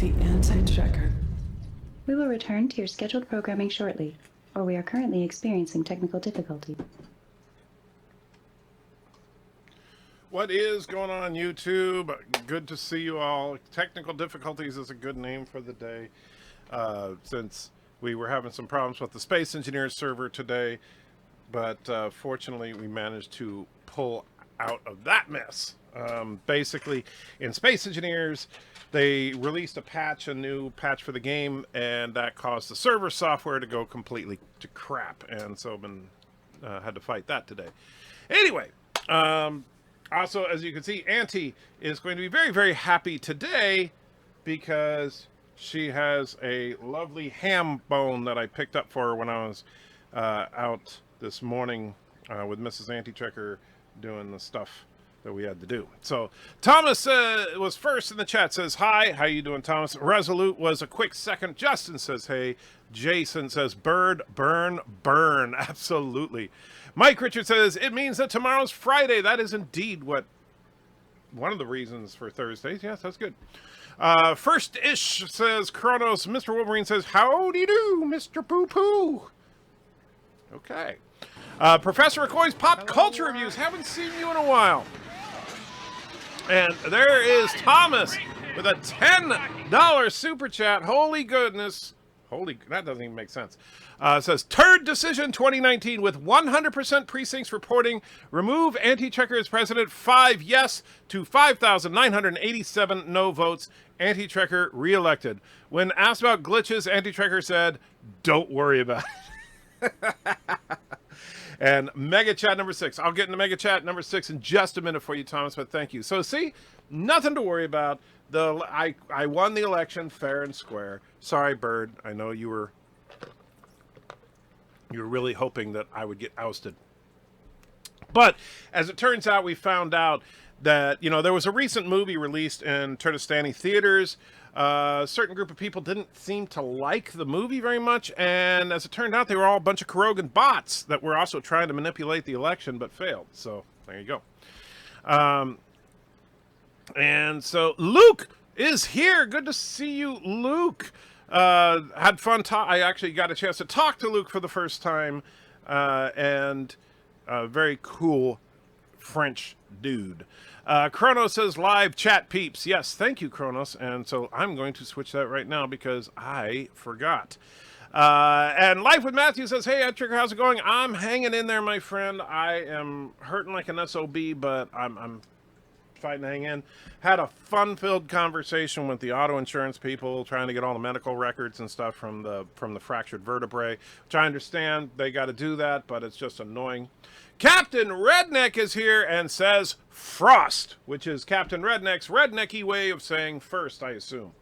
the anti-checker. We will return to your scheduled programming shortly, or we are currently experiencing technical difficulty. What is going on, YouTube? Good to see you all. Technical difficulties is a good name for the day, since we were having some problems with the Space Engineers server today, but fortunately we managed to pull out of that mess. Basically, in Space Engineers, they released a new patch for the game, and that caused the server software to go completely to crap, and so had to fight that today. Anyway, also, as you can see, Auntie is going to be very, very happy today because she has a lovely ham bone that I picked up for her when I was out this morning with Mrs. Anti-Checker doing the stuff that we had to do. So Thomas was first in the chat, says hi. How you doing, Thomas? Resolute was a quick second. Justin says hey. Jason says bird, burn, burn. Absolutely. Mike Richard says it means that tomorrow's Friday. That is indeed one of the reasons for Thursdays. Yes, that's good. First ish says Kronos. Mr. Wolverine says howdy do, Mr. Poo Poo. Okay. Professor McCoy's pop culture reviews. Haven't seen you in a while. And there is Thomas with a $10 super chat. Holy goodness. That doesn't even make sense. Says, Turd Decision 2019 with 100% precincts reporting. Remove Anti-Checker as president. 5 yes to 5,987 no votes. Anti-Checker reelected. When asked about glitches, Anti-Checker said, don't worry about it. And Mega Chat number 6. I'll get into Mega Chat number 6 in just a minute for you, Thomas, but thank you. So see, nothing to worry about. I won the election fair and square. Sorry, Bird. I know you were really hoping that I would get ousted. But as it turns out, we found out that, there was a recent movie released in Turdistani theaters. A certain group of people didn't seem to like the movie very much, and as it turned out, they were all a bunch of Krogan bots that were also trying to manipulate the election, but failed. So, there you go. And so, Luke is here. Good to see you, Luke. Had fun. I actually got a chance to talk to Luke for the first time, and very cool French dude. Kronos says live chat peeps. Yes, thank you, Kronos. And so I'm going to switch that right now because I forgot. And Life with Matthew says, hey, Trigger, how's it going? I'm hanging in there, my friend. I am hurting like an SOB, but I'm fighting to hang in. Had a fun-filled conversation with the auto insurance people, trying to get all the medical records and stuff from the fractured vertebrae, which I understand they got to do that, but it's just annoying. Captain Redneck is here and says Frost, which is Captain Redneck's rednecky way of saying first, I assume.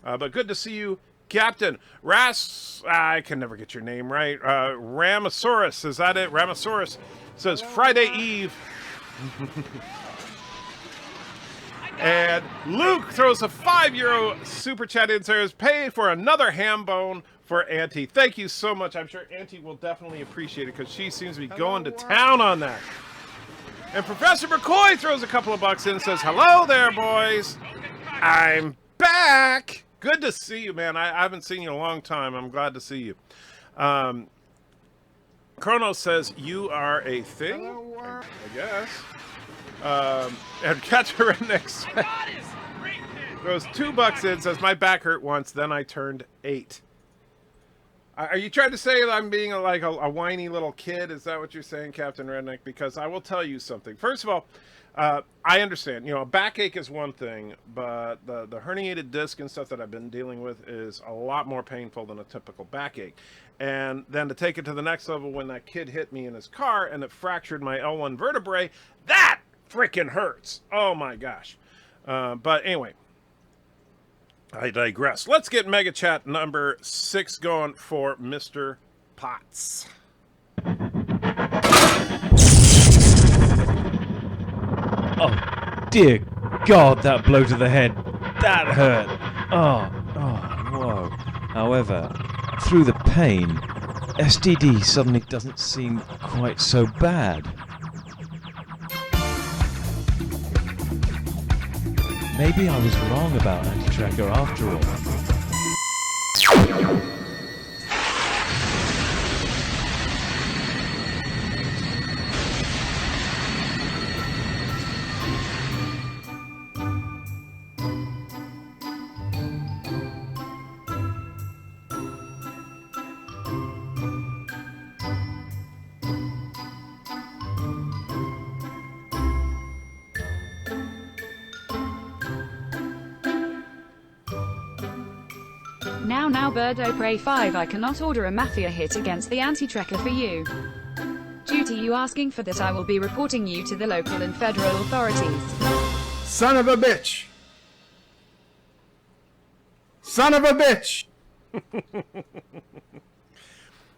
But good to see you, Captain. I can never get your name right. Ramasaurus, is that it? Ramasaurus says Friday Eve. And Luke throws a €5 super chat in, says pay for another ham bone for Auntie. Thank you so much. I'm sure Auntie will definitely appreciate it because she seems to be going to town on that. And Professor McCoy throws a couple of bucks in and says, hello there, boys. I'm back. Good to see you, man. I haven't seen you in a long time. I'm glad to see you. Kronos says, you are a thing? I guess. And Catcher Redneck throws $2 in, says, my back hurt once, then I turned 8. Are you trying to say that I'm being like a whiny little kid? Is that what you're saying, Captain Redneck? Because I will tell you something. First of all, I understand, a backache is one thing, but the herniated disc and stuff that I've been dealing with is a lot more painful than a typical backache. And then to take it to the next level, when that kid hit me in his car and it fractured my L1 vertebrae, that freaking hurts. Oh my gosh. But anyway, I digress. Let's get Mega Chat number 6 going for Mr. Potts. Oh, dear God, that blow to the head. That hurt. Oh, whoa. However, through the pain, STD suddenly doesn't seem quite so bad. Maybe I was wrong about anti anti-tracker after all. Now BIRDOPREY 5, I cannot order a mafia hit against the anti-tracker for you. Due to you asking for this, I will be reporting you to the local and federal authorities. Son of a bitch! Son of a bitch!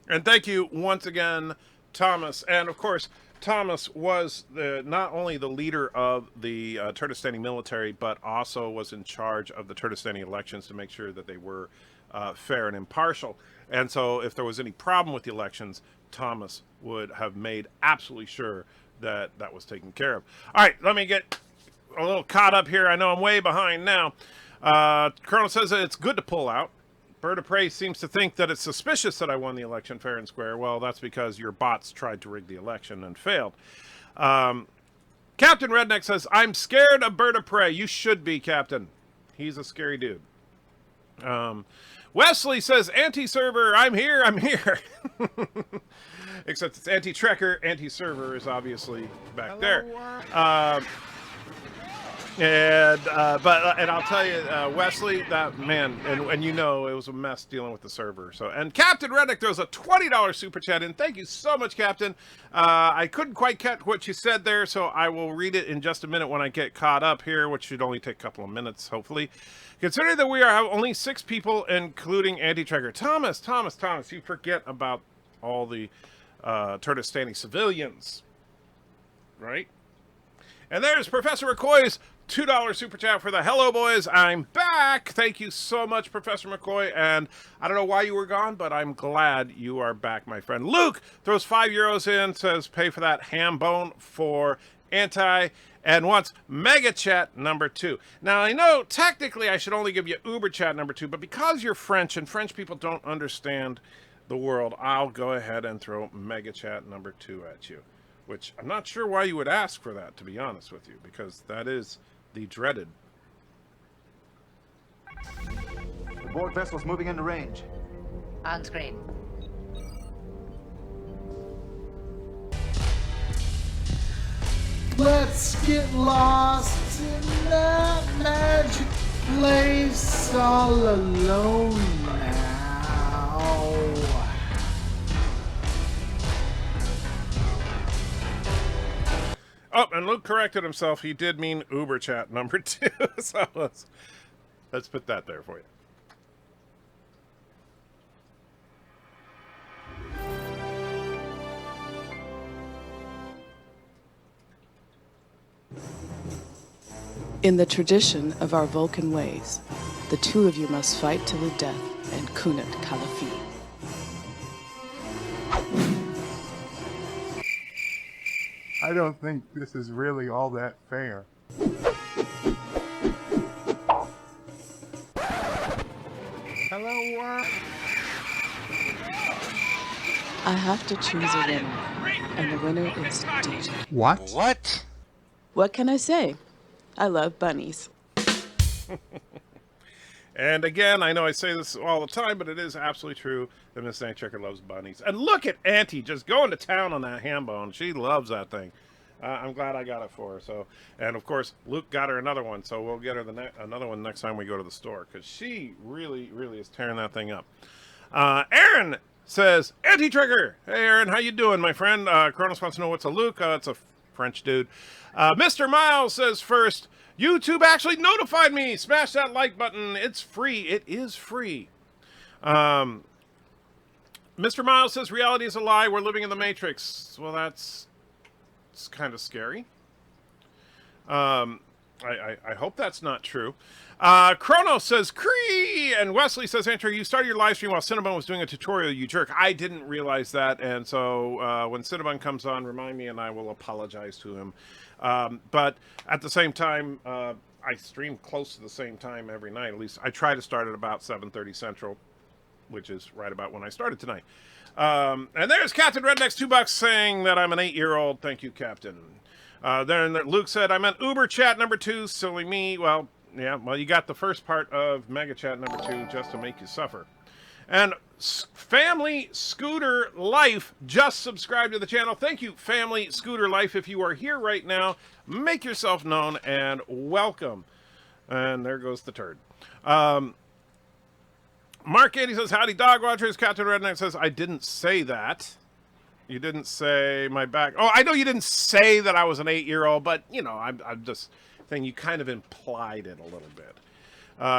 And thank you once again, Thomas. And of course, Thomas was not only the leader of the Kurdistani military, but also was in charge of the Kurdistani elections to make sure that they were fair and impartial. And so if there was any problem with the elections, Thomas would have made absolutely sure that that was taken care of. All right, let me get a little caught up here. I know I'm way behind now. Colonel says that it's good to pull out. BIRDOPREY seems to think that it's suspicious that I won the election fair and square. Well, that's because your bots tried to rig the election and failed. Captain Redneck says, I'm scared of BIRDOPREY. You should be, Captain. He's a scary dude. Wesley says, anti-server, I'm here. Except it's anti-tracker, anti-server is obviously back there. And I'll tell you, Wesley, that man, and you know it was a mess dealing with the server. So, and Captain Redneck throws a $20 super chat in. Thank you so much, Captain. I couldn't quite catch what you said there, so I will read it in just a minute when I get caught up here, which should only take a couple of minutes, hopefully. Considering that we have only 6 people, including anti-tracker. Thomas, you forget about all the Kurdistani civilians, right? And there's Professor McCoy's $2 super chat for the hello, boys. I'm back. Thank you so much, Professor McCoy. And I don't know why you were gone, but I'm glad you are back, my friend. Luke throws €5 in, says pay for that ham bone for anti, and wants MEGGACHAT number 2. Now, I know technically I should only give you UBERCHAT number 2, but because you're French and French people don't understand the world, I'll go ahead and throw MEGGACHAT number 2 at you. Which I'm not sure why you would ask for that, to be honest with you, because that is the dreaded. The board vessel's moving into range. On screen. Let's get lost in that magic place all alone now. Oh, and Luke corrected himself. He did mean UBERCHAT number 2. So let's put that there for you. In the tradition of our Vulcan ways, the two of you must fight to the death and Kunat Kalafi. I don't think this is really all that fair. Hello, world. I have to choose a winner, and the winner is DJ. What? What? What can I say? I love bunnies. And again, I know I say this all the time, but it is absolutely true that Miss Checker loves bunnies. And look at Auntie just going to town on that ham bone. She loves that thing. I'm glad I got it for her. So, and of course, Luke got her another one, so we'll get her another one next time we go to the store, because she really, really is tearing that thing up. Aaron says, Anti-Trigger! Hey, Aaron, how you doing, my friend? Kronos wants to know what's a Luke. It's a French dude. Mr. Miles says first, YouTube actually notified me. Smash that like button. It's free. It is free. Mr. Miles says reality is a lie. We're living in the Matrix. Well, it's kind of scary. I hope that's not true. Chronos says Cree, and Wesley says, Andrew, you started your live stream while Cinnabon was doing a tutorial, you jerk. I didn't realize that, and so when Cinnabon comes on, remind me and I will apologize to him. But at the same time, I stream close to the same time every night. At least I try to start at about 7:30 Central, which is right about when I started tonight. And there's Captain Redneck's $2 saying that I'm an 8-year-old. Thank you, Captain. Then Luke said, I meant UBERCHAT number 2, silly me. Well, yeah, well, you got the first part of MEGGACHAT number 2 just to make you suffer. And Family Scooter Life just subscribed to the channel. Thank you, Family Scooter Life. If you are here right now, make yourself known and welcome. And there goes the turd. Mark 80 says, howdy, dog watchers. Captain Redneck says, I didn't say that. You didn't say my back. Oh, I know you didn't say that I was an 8-year-old, but, you know, I'm just saying you kind of implied it a little bit.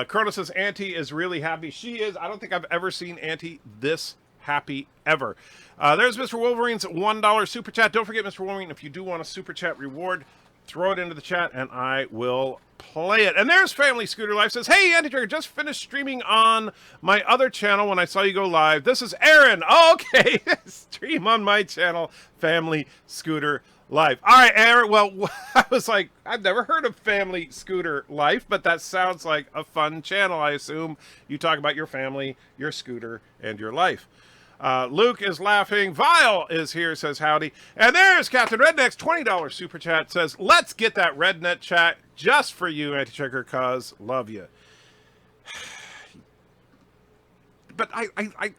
Corona says, Auntie is really happy. She is. I don't think I've ever seen Auntie this happy ever. There's Mr. Wolverine's $1 super chat. Don't forget, Mr. Wolverine, if you do want a super chat reward, throw it into the chat and I will play it. And there's Family Scooter Life says, hey, Anti-Trigger, just finished streaming on my other channel when I saw you go live. This is Aaron. Oh, okay. Stream on my channel, Family Scooter Life. All right, Aaron. Well, I was like, I've never heard of Family Scooter Life, but that sounds like a fun channel. I assume you talk about your family, your scooter, and your life. Luke is laughing. Vile is here, says howdy. And there's Captain Redneck's $20 super chat. Says, let's get that Rednet chat just for you, Anti-Checker, cause love you. But I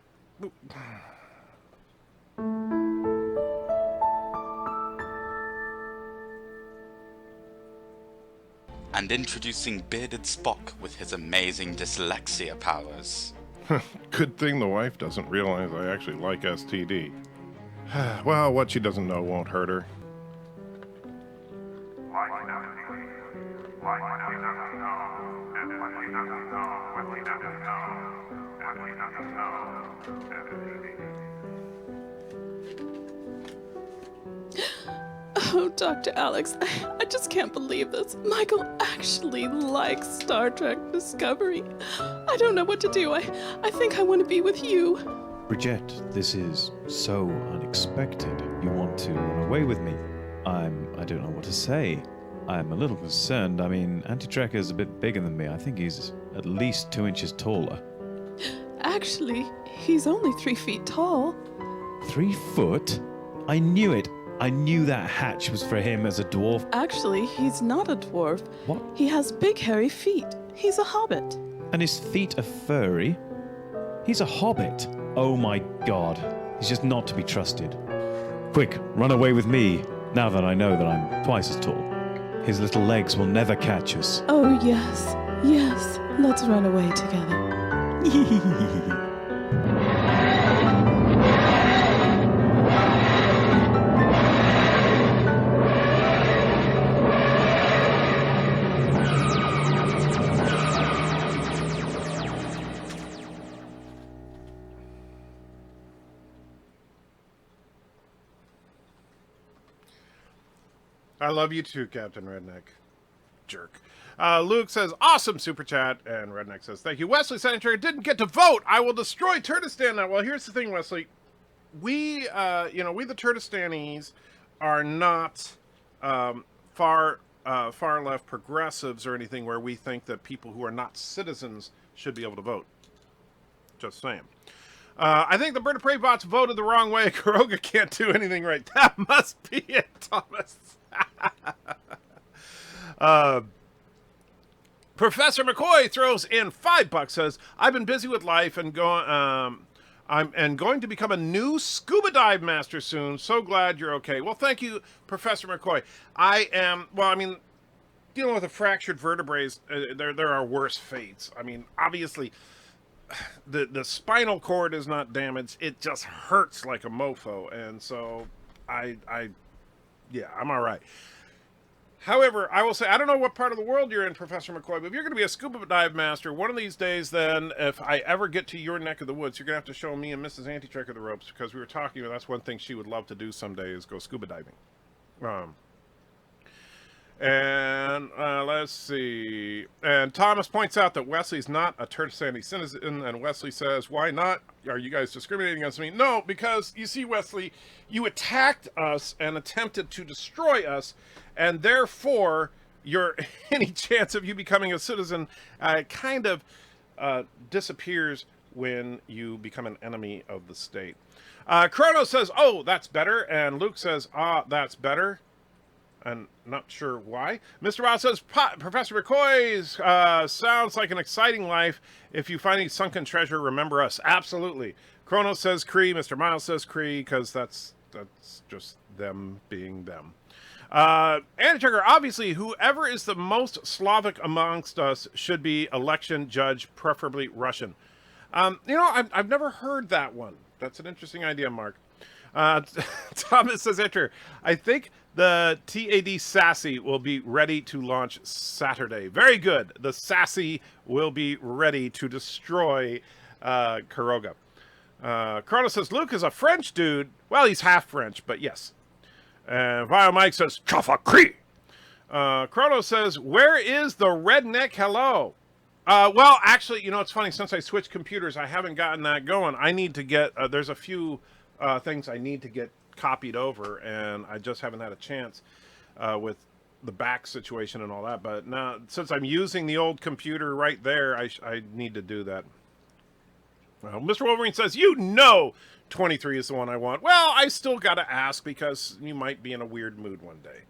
And introducing Bearded Spock with his amazing dyslexia powers. Good thing the wife doesn't realize I actually like STD. Well, what she doesn't know won't hurt her. Oh, Dr. Alex, I just can't believe this. Michael actually likes Star Trek Discovery. I don't know what to do. I think I want to be with you. Bridget, this is so unexpected. You want to run away with me? I don't know what to say. I'm a little concerned. I mean, Anti-Trekker is a bit bigger than me. I think he's at least 2 inches taller. Actually, he's only 3 feet tall. 3 foot? I knew it. I knew that hatch was for him as a dwarf. Actually, he's not a dwarf. What? He has big hairy feet. He's a hobbit. And his feet are furry? He's a hobbit. Oh my god. He's just not to be trusted. Quick, run away with me, now that I know that I'm twice as tall. His little legs will never catch us. Oh, yes. Yes. Let's run away together. I love you too, Captain Redneck. Jerk. Luke says, awesome super chat. And Redneck says, thank you. Wesley Senator didn't get to vote. I will destroy Turtistan now. Well, here's the thing, Wesley. We the Turtistanis are not far left progressives or anything where we think that people who are not citizens should be able to vote. Just saying. I think the BIRDOPREY bots voted the wrong way. Kuroga can't do anything right. That must be it, Thomas. Professor McCoy throws in $5. Says, I've been busy with life and going to become a new scuba dive master soon. So glad you're okay. Well, thank you, Professor McCoy. I am, well, I mean, dealing with a fractured vertebrae, there are worse fates. I mean, obviously, the spinal cord is not damaged. It just hurts like a mofo. And so yeah, I'm all right. However, I will say, I don't know what part of the world you're in, Professor McCoy, but if you're going to be a scuba dive master, one of these days, then, if I ever get to your neck of the woods, you're going to have to show me and Mrs. Anti-Trekker the ropes, because we were talking, and that's one thing she would love to do someday, is go scuba diving. And let's see. And Thomas points out that Wesley's not a Turtistani citizen, and Wesley says, why not? Are you guys discriminating against me? No, because, you see, Wesley, you attacked us and attempted to destroy us, and therefore, your any chance of you becoming a citizen kind of disappears when you become an enemy of the state. Chrono says, oh, that's better. And Luke says, that's better. And not sure why. Mr. Wild says, Professor McCoy's sounds like an exciting life. If you find any sunken treasure, remember us. Absolutely. Chrono says Cree. Mr. Miles says Cree, because that's just them being them. Anna obviously, whoever is the most Slavic amongst us should be election judge, preferably Russian. I've never heard that one. That's an interesting idea, Mark. Thomas says, enter. I think the TAD Sassy will be ready to launch Saturday. Very good. The Sassy will be ready to destroy Kuroga. Chrono says, Luke is a French dude. Well, he's half French, but yes. Vio Mike says, Chafakri. Chrono says, where is the redneck hello? Well, actually, it's funny. Since I switched computers, I haven't gotten that going. I need to get, there's a few things I need to get copied over, and I just haven't had a chance with the back situation and all that. But now, since I'm using the old computer right there, I need to do that. Well, Mr. Wolverine says, 23 is the one I want. Well, I still got to ask because you might be in a weird mood one day.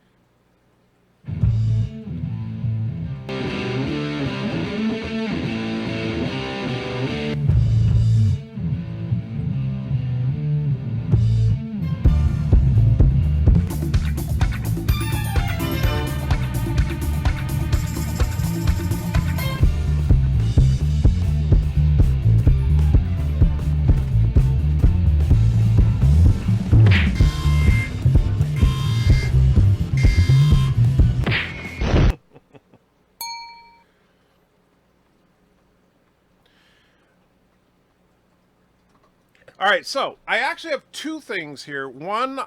All right, so I actually have two things here. One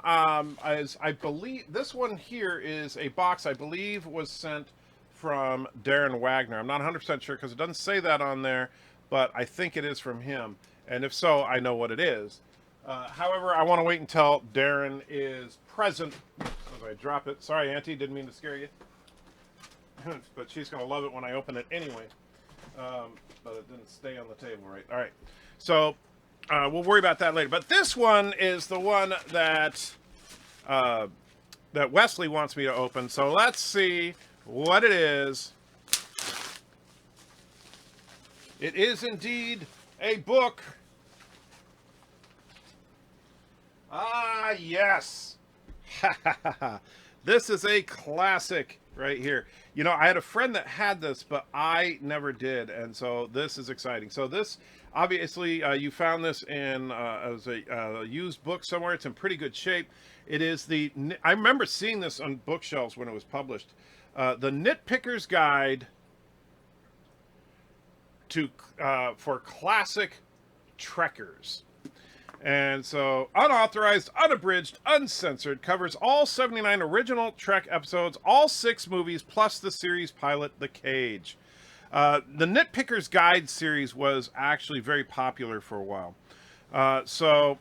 is, I believe, this one here is a box I believe was sent from Darren Wagner. I'm not 100% sure because it doesn't say that on there, but I think it is from him. And if so, I know what it is. However, I want to wait until Darren is present. As I drop it. Sorry, Auntie, didn't mean to scare you. But she's going to love it when I open it anyway. But it didn't stay on the table right. All right, so... we'll worry about that later. But this one is the one that that Wesley wants me to open. So let's see what it is. It is indeed a book. Ah, yes. This is a classic right here. I had a friend that had this, but I never did. And so this is exciting. So this... Obviously, you found this in as a used book somewhere. It's in pretty good shape. It is I remember seeing this on bookshelves when it was published. The Nitpicker's Guide for Classic Trekkers. And so, unauthorized, unabridged, uncensored, covers all 79 original Trek episodes, all 6 movies, plus the series pilot, The Cage. The Nitpicker's Guide series was actually very popular for a while. So,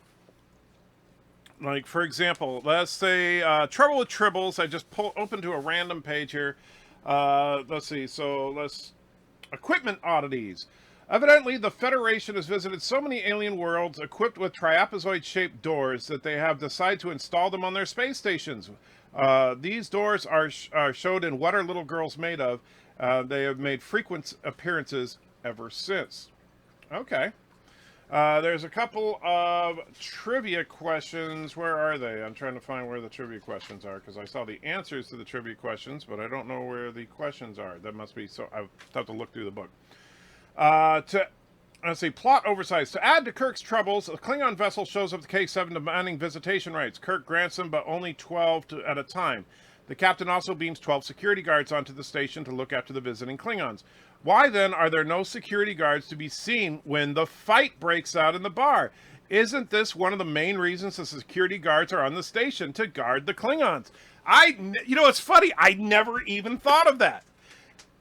like, for example, let's say Trouble with Tribbles. I just opened to a random page here. Let's see. So, Equipment Oddities. Evidently, the Federation has visited so many alien worlds equipped with trapezoid-shaped doors that they have decided to install them on their space stations. These doors are showed in What Are Little Girls Made Of? They have made frequent appearances ever since. Okay. There's a couple of trivia questions. Where are they? I'm trying to find where the trivia questions are because I saw the answers to the trivia questions, but I don't know where the questions are. That must be so. I have to look through the book. Let's see. Plot oversight. To add to Kirk's troubles, a Klingon vessel shows up to K7 demanding visitation rights. Kirk grants them, but only 12 at a time. The captain also beams 12 security guards onto the station to look after the visiting Klingons. Why then are there no security guards to be seen when the fight breaks out in the bar? Isn't this one of the main reasons the security guards are on the station, to guard the Klingons? It's funny. I never even thought of that.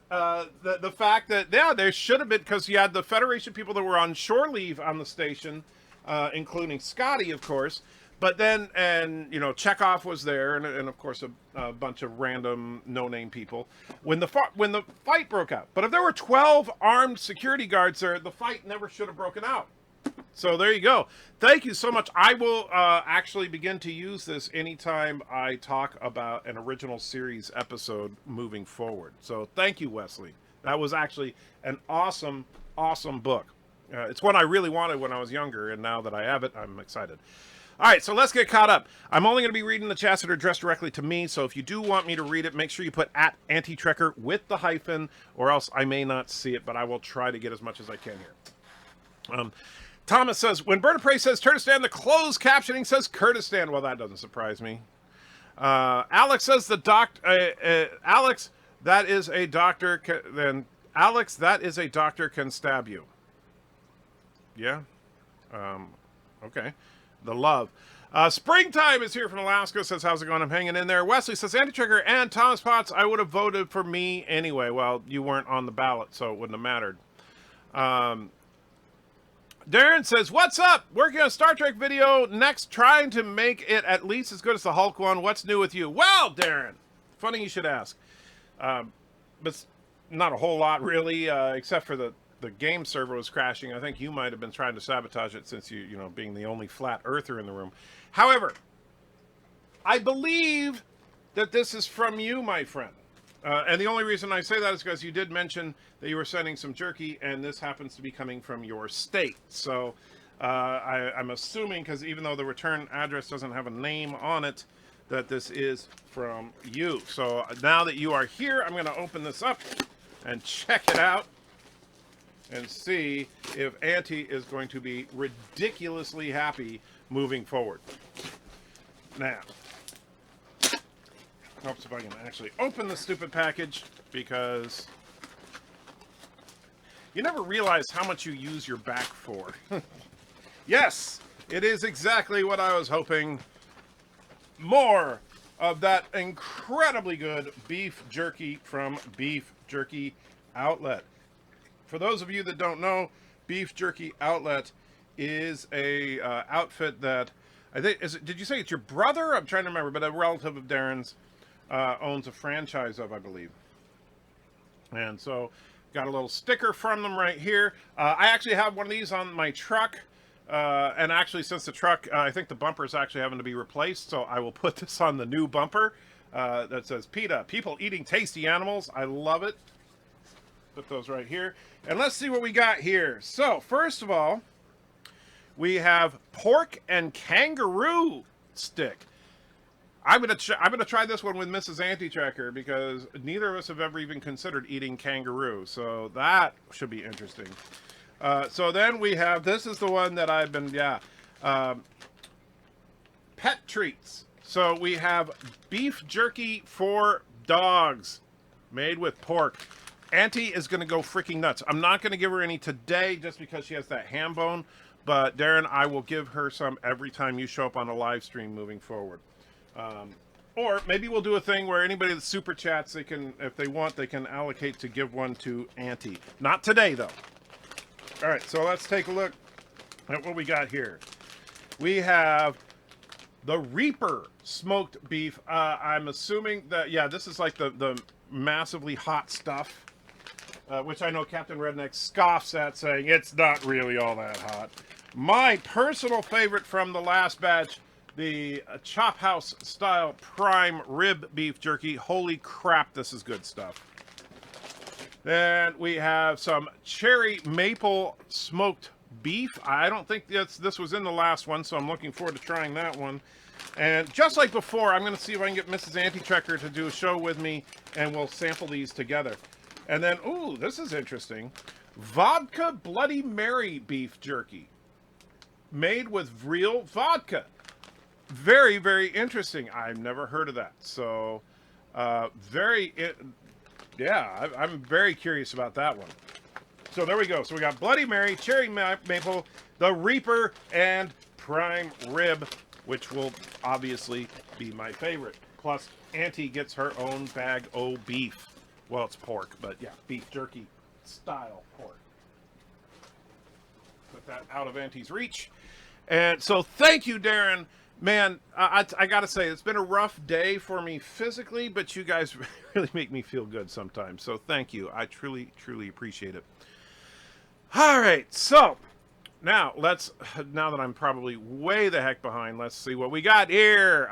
The fact that, there should have been, because you had the Federation people that were on shore leave on the station, including Scotty, of course. But then, and you know, Chekhov was there, and of course a bunch of random no-name people when the fight broke out. But if there were 12 armed security guards there, the fight never should have broken out. So there you go. Thank you so much. I will actually begin to use this anytime I talk about an original series episode moving forward. So thank you, Wesley. That was actually an awesome, awesome book. It's one I really wanted when I was younger, and now that I have it, I'm excited. All right, so let's get caught up. I'm only going to be reading the chats that are addressed directly to me, so if you do want me to read it, make sure you put @AntiTrekker with the hyphen, or else I may not see it, but I will try to get as much as I can here. Thomas says, when BIRDOPREY says Turkestan, the closed captioning says Kurdistan. Well, that doesn't surprise me. Alex says Alex, that is a doctor. Alex, that is a doctor can stab you. Yeah. Okay. The love. Springtime is here from Alaska, says, how's it going? I'm hanging in there. Wesley says, Anti-Trigger and Thomas Potts, I would have voted for me anyway. Well, you weren't on the ballot, so it wouldn't have mattered. Darren says, what's up? Working on a Star Trek video next, trying to make it at least as good as the Hulk one. What's new with you? Well, Darren, funny you should ask. But not a whole lot, really, except for the game server was crashing. I think you might have been trying to sabotage it since you know, being the only flat earther in the room. However, I believe that this is from you, my friend. And the only reason I say that is because you did mention that you were sending some jerky, and this happens to be coming from your state. So I'm assuming, because even though the return address doesn't have a name on it, that this is from you. So now that you are here, I'm going to open this up and check it out and see if Auntie is going to be ridiculously happy moving forward. Now, hopes if I can actually open the stupid package, because you never realize how much you use your back for. Yes, it is exactly what I was hoping. More of that incredibly good beef jerky from Beef Jerky Outlet. For those of you that don't know, Beef Jerky Outlet is a outfit that I think did you say it's your brother? I'm trying to remember, but a relative of Darren's owns a franchise of, I believe. And so got a little sticker from them right here. I actually have one of these on my truck. And actually, since the truck, I think the bumper is actually having to be replaced, so I will put this on the new bumper that says PETA, people eating tasty animals. I love it. Put those right here. And let's see what we got here. So, first of all, we have pork and kangaroo stick. I'm gonna try this one with Mrs. Anti-Tracker, because neither of us have ever even considered eating kangaroo. So that should be interesting. So then we have, this is the one that I've been, pet treats. So we have beef jerky for dogs made with pork. Auntie is going to go freaking nuts. I'm not going to give her any today just because she has that ham bone. But Darren, I will give her some every time you show up on a live stream moving forward. Or maybe we'll do a thing where anybody that super chats, they can, if they want, they can allocate to give one to Auntie. Not today, though. All right, so let's take a look at what we got here. We have the Reaper smoked beef. I'm assuming that, yeah, this is like the massively hot stuff, which I know Captain Redneck scoffs at, saying it's not really all that hot. My personal favorite from the last batch, the Chop House style prime rib beef jerky. Holy crap, this is good stuff. Then we have some cherry maple smoked beef. I don't think this was in the last one, so I'm looking forward to trying that one. And just like before, I'm going to see if I can get Mrs. Anti-Trekker to do a show with me, and we'll sample these together. And then, ooh, this is interesting. Vodka Bloody Mary beef jerky. Made with real vodka. Very, very interesting. I've never heard of that. So, yeah, I'm very curious about that one. So there we go. So we got Bloody Mary, Cherry Maple, the Reaper, and Prime Rib, which will obviously be my favorite. Plus, Auntie gets her own bag o' beef. Well, it's pork, but yeah, beef jerky style pork. Put that out of Auntie's reach. And so thank you, Darren. Man, I gotta say, it's been a rough day for me physically, but you guys really make me feel good sometimes. So thank you. I truly, truly appreciate it. All right, so now now that I'm probably way the heck behind, let's see what we got here.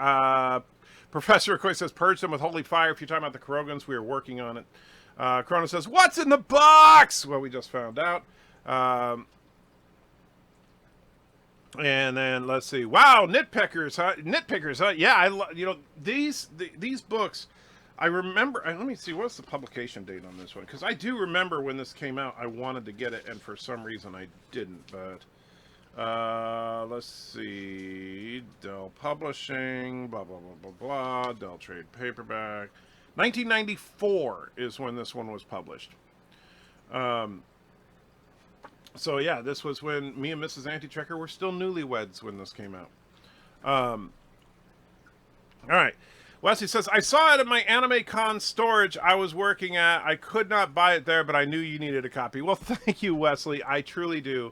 Professor Coy says, purge them with holy fire. If you're talking about the Kurogans, we are working on it. Corona says, what's in the box? Well, we just found out. And then let's see. Wow, nitpickers, huh? Nitpickers, huh? Yeah, these books. I remember. Let me see. What's the publication date on this one? Because I do remember when this came out. I wanted to get it, and for some reason I didn't. But let's see. Dell Publishing. Blah blah blah blah blah. Dell Trade Paperback. 1994 is when this one was published. So yeah, this was when me and Mrs. Antitrekker were still newlyweds when this came out. All right. Wesley says, I saw it at my Anime Con storage I was working at. I could not buy it there, but I knew you needed a copy. Well, thank you, Wesley. I truly do.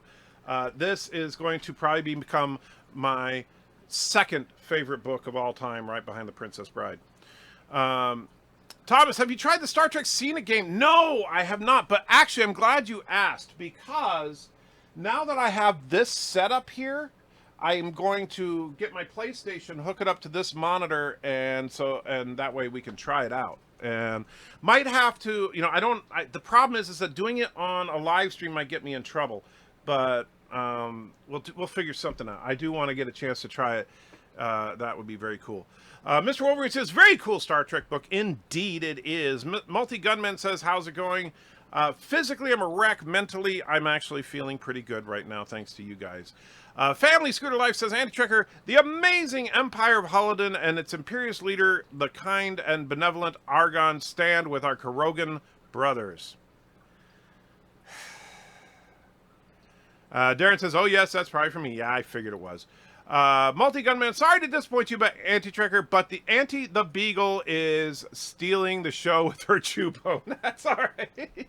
This is going to probably become my second favorite book of all time, right behind The Princess Bride. Thomas, have you tried the Star Trek Scenic game? No, I have not. But actually, I'm glad you asked, because now that I have this setup here, I am going to get my PlayStation, hook it up to this monitor, and that way we can try it out. And might have to, the problem is that doing it on a live stream might get me in trouble. But we'll figure something out. I do want to get a chance to try it. That would be very cool. Mr. Wolverine says, very cool Star Trek book. Indeed it is. Multi-Gunman says, how's it going? Physically, I'm a wreck. Mentally, I'm actually feeling pretty good right now, thanks to you guys. Family Scooter Life says, Antitrekker, the amazing Empire of Holoden and its imperious leader, the kind and benevolent Argon, stand with our Kurogan brothers. Darren says, oh yes, that's probably for me. Yeah, I figured it was. Multi-Gunman, sorry to disappoint you, but Antitrekker, but the Beagle is stealing the show with her chew bone. That's all right.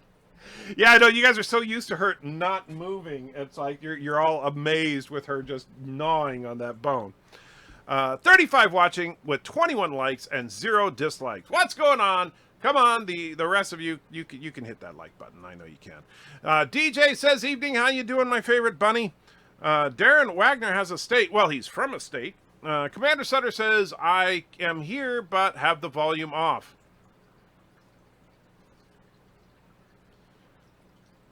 Yeah, I know you guys are so used to her not moving. It's like you're all amazed with her just gnawing on that bone. 35 watching with 21 likes and 0 dislikes. What's going on? Come on, the rest of you can hit that like button. I know you can. DJ says, evening, how you doing, my favorite bunny? Darren Wagner has a state. Well, he's from a state. Commander Sutter says, I am here, but have the volume off.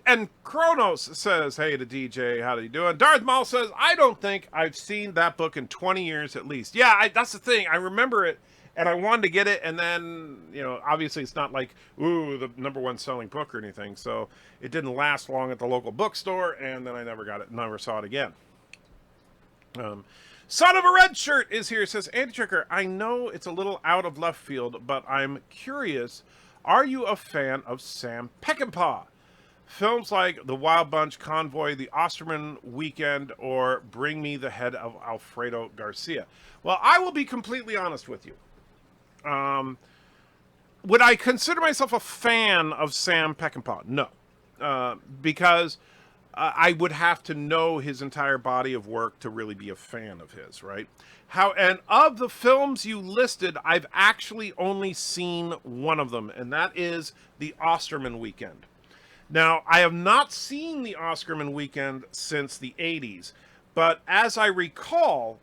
And Kronos says, hey to DJ, how are you doing? Darth Maul says, I don't think I've seen that book in 20 years at least. Yeah, that's the thing. I remember it, and I wanted to get it, and then, obviously it's not like, ooh, the #1 selling book or anything, so it didn't last long at the local bookstore, and then I never got it, never saw it again. Son of a Red Shirt is here, says, Antitrekker, I know it's a little out of left field, but I'm curious, are you a fan of Sam Peckinpah? Films like The Wild Bunch, Convoy, The Osterman Weekend, or Bring Me the Head of Alfredo Garcia. Well, I will be completely honest with you. Would I consider myself a fan of Sam Peckinpah? No. Because I would have to know his entire body of work to really be a fan of his, right? And of the films you listed, I've actually only seen one of them, and that is The Osterman Weekend. Now, I have not seen The Oscarman Weekend since the 80s, but as I recall,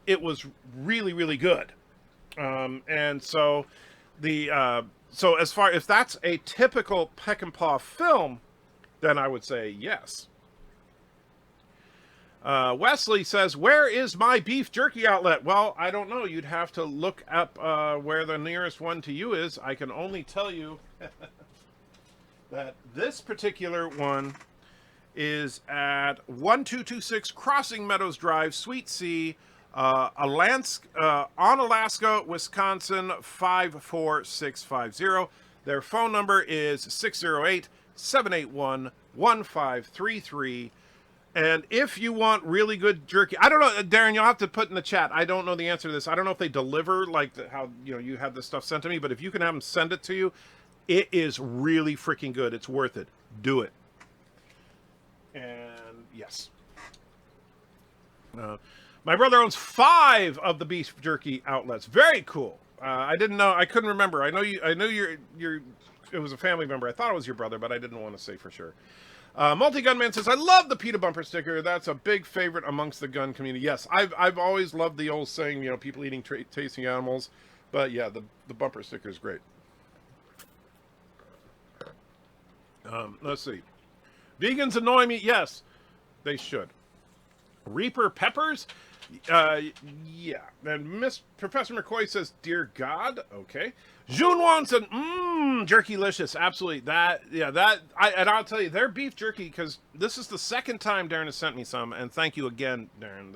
it was really, really good. And so if that's a typical Peckinpah film, then I would say yes. Wesley says, where is my beef jerky outlet? Well, I don't know. You'd have to look up where the nearest one to you is. I can only tell you that this particular one is at 1226 Crossing Meadows Drive, Suite C, on Alaska, Wisconsin, 54650. Their phone number is 608-781-1533. And if you want really good jerky, I don't know, Darren, you'll have to put in the chat. I don't know the answer to this. I don't know if they deliver like how you have this stuff sent to me, but if you can have them send it to you, it is really freaking good. It's worth it. Do it. And yes. My brother owns 5 of the beef jerky outlets. Very cool. I didn't know. I couldn't remember. I know you're. It was a family member. I thought it was your brother, but I didn't want to say for sure. Multi-Gunman says, I love the PETA bumper sticker. That's a big favorite amongst the gun community. Yes, I've always loved the old saying, you know, people eating tasting animals. But yeah, the bumper sticker is great. Let's see. Vegans annoy me. Yes, they should. Reaper peppers? Yeah. And Professor McCoy says, Dear God. Okay. Junwan said, jerky-licious. Absolutely. And I'll tell you, their beef jerky, because this is the second time Darren has sent me some, and thank you again, Darren.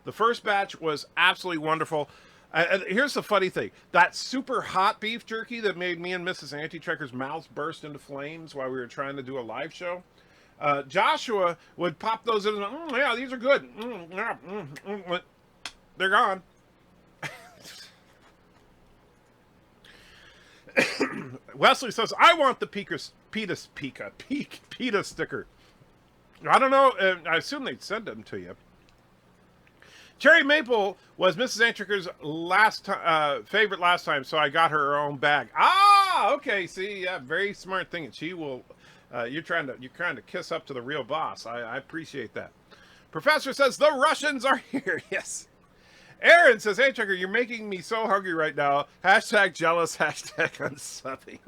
The first batch was absolutely wonderful. Here's the funny thing. That super hot beef jerky that made me and Mrs. Anti-Trekker's mouths burst into flames while we were trying to do a live show, Joshua would pop those in and yeah, these are good. They're gone. Wesley says, I want the PETA sticker. I don't know. I assume they'd send them to you. Cherry Maple was Mrs. Antricker's favorite last time, so I got her own bag. Ah, okay. See, yeah, very smart thing. And she will. You're trying to kiss up to the real boss. I appreciate that. Professor says the Russians are here. Yes. Aaron says, hey, Checker, you're making me so hungry right now. Hashtag jealous, hashtag unsubbing.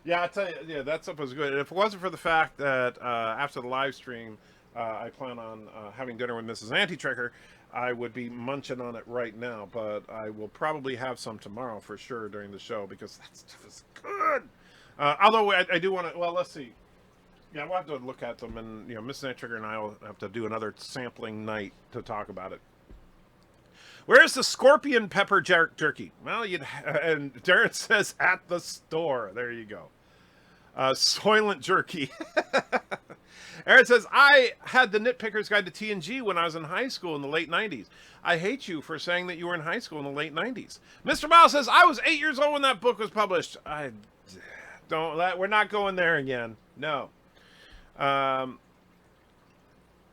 Yeah, I tell you, yeah, that stuff was good. And if it wasn't for the fact that after the live stream, I plan on having dinner with Mrs. Anti-Trekker, I would be munching on it right now. But I will probably have some tomorrow for sure during the show because that stuff is good. Although I do want to, well, let's see. Yeah, we'll have to look at them. And, you know, Mrs. Anti-Trekker and I will have to do another sampling night to talk about it. Where's the scorpion pepper jerky? Well, and Darren says at the store. There you go. Soylent jerky. Aaron says, I had the Nitpicker's Guide to TNG when I was in high school in the late 90s. I hate you for saying that you were in high school in the late 90s. Mr. Miles says, I was 8 years old when that book was published. We're not going there again. No. Darren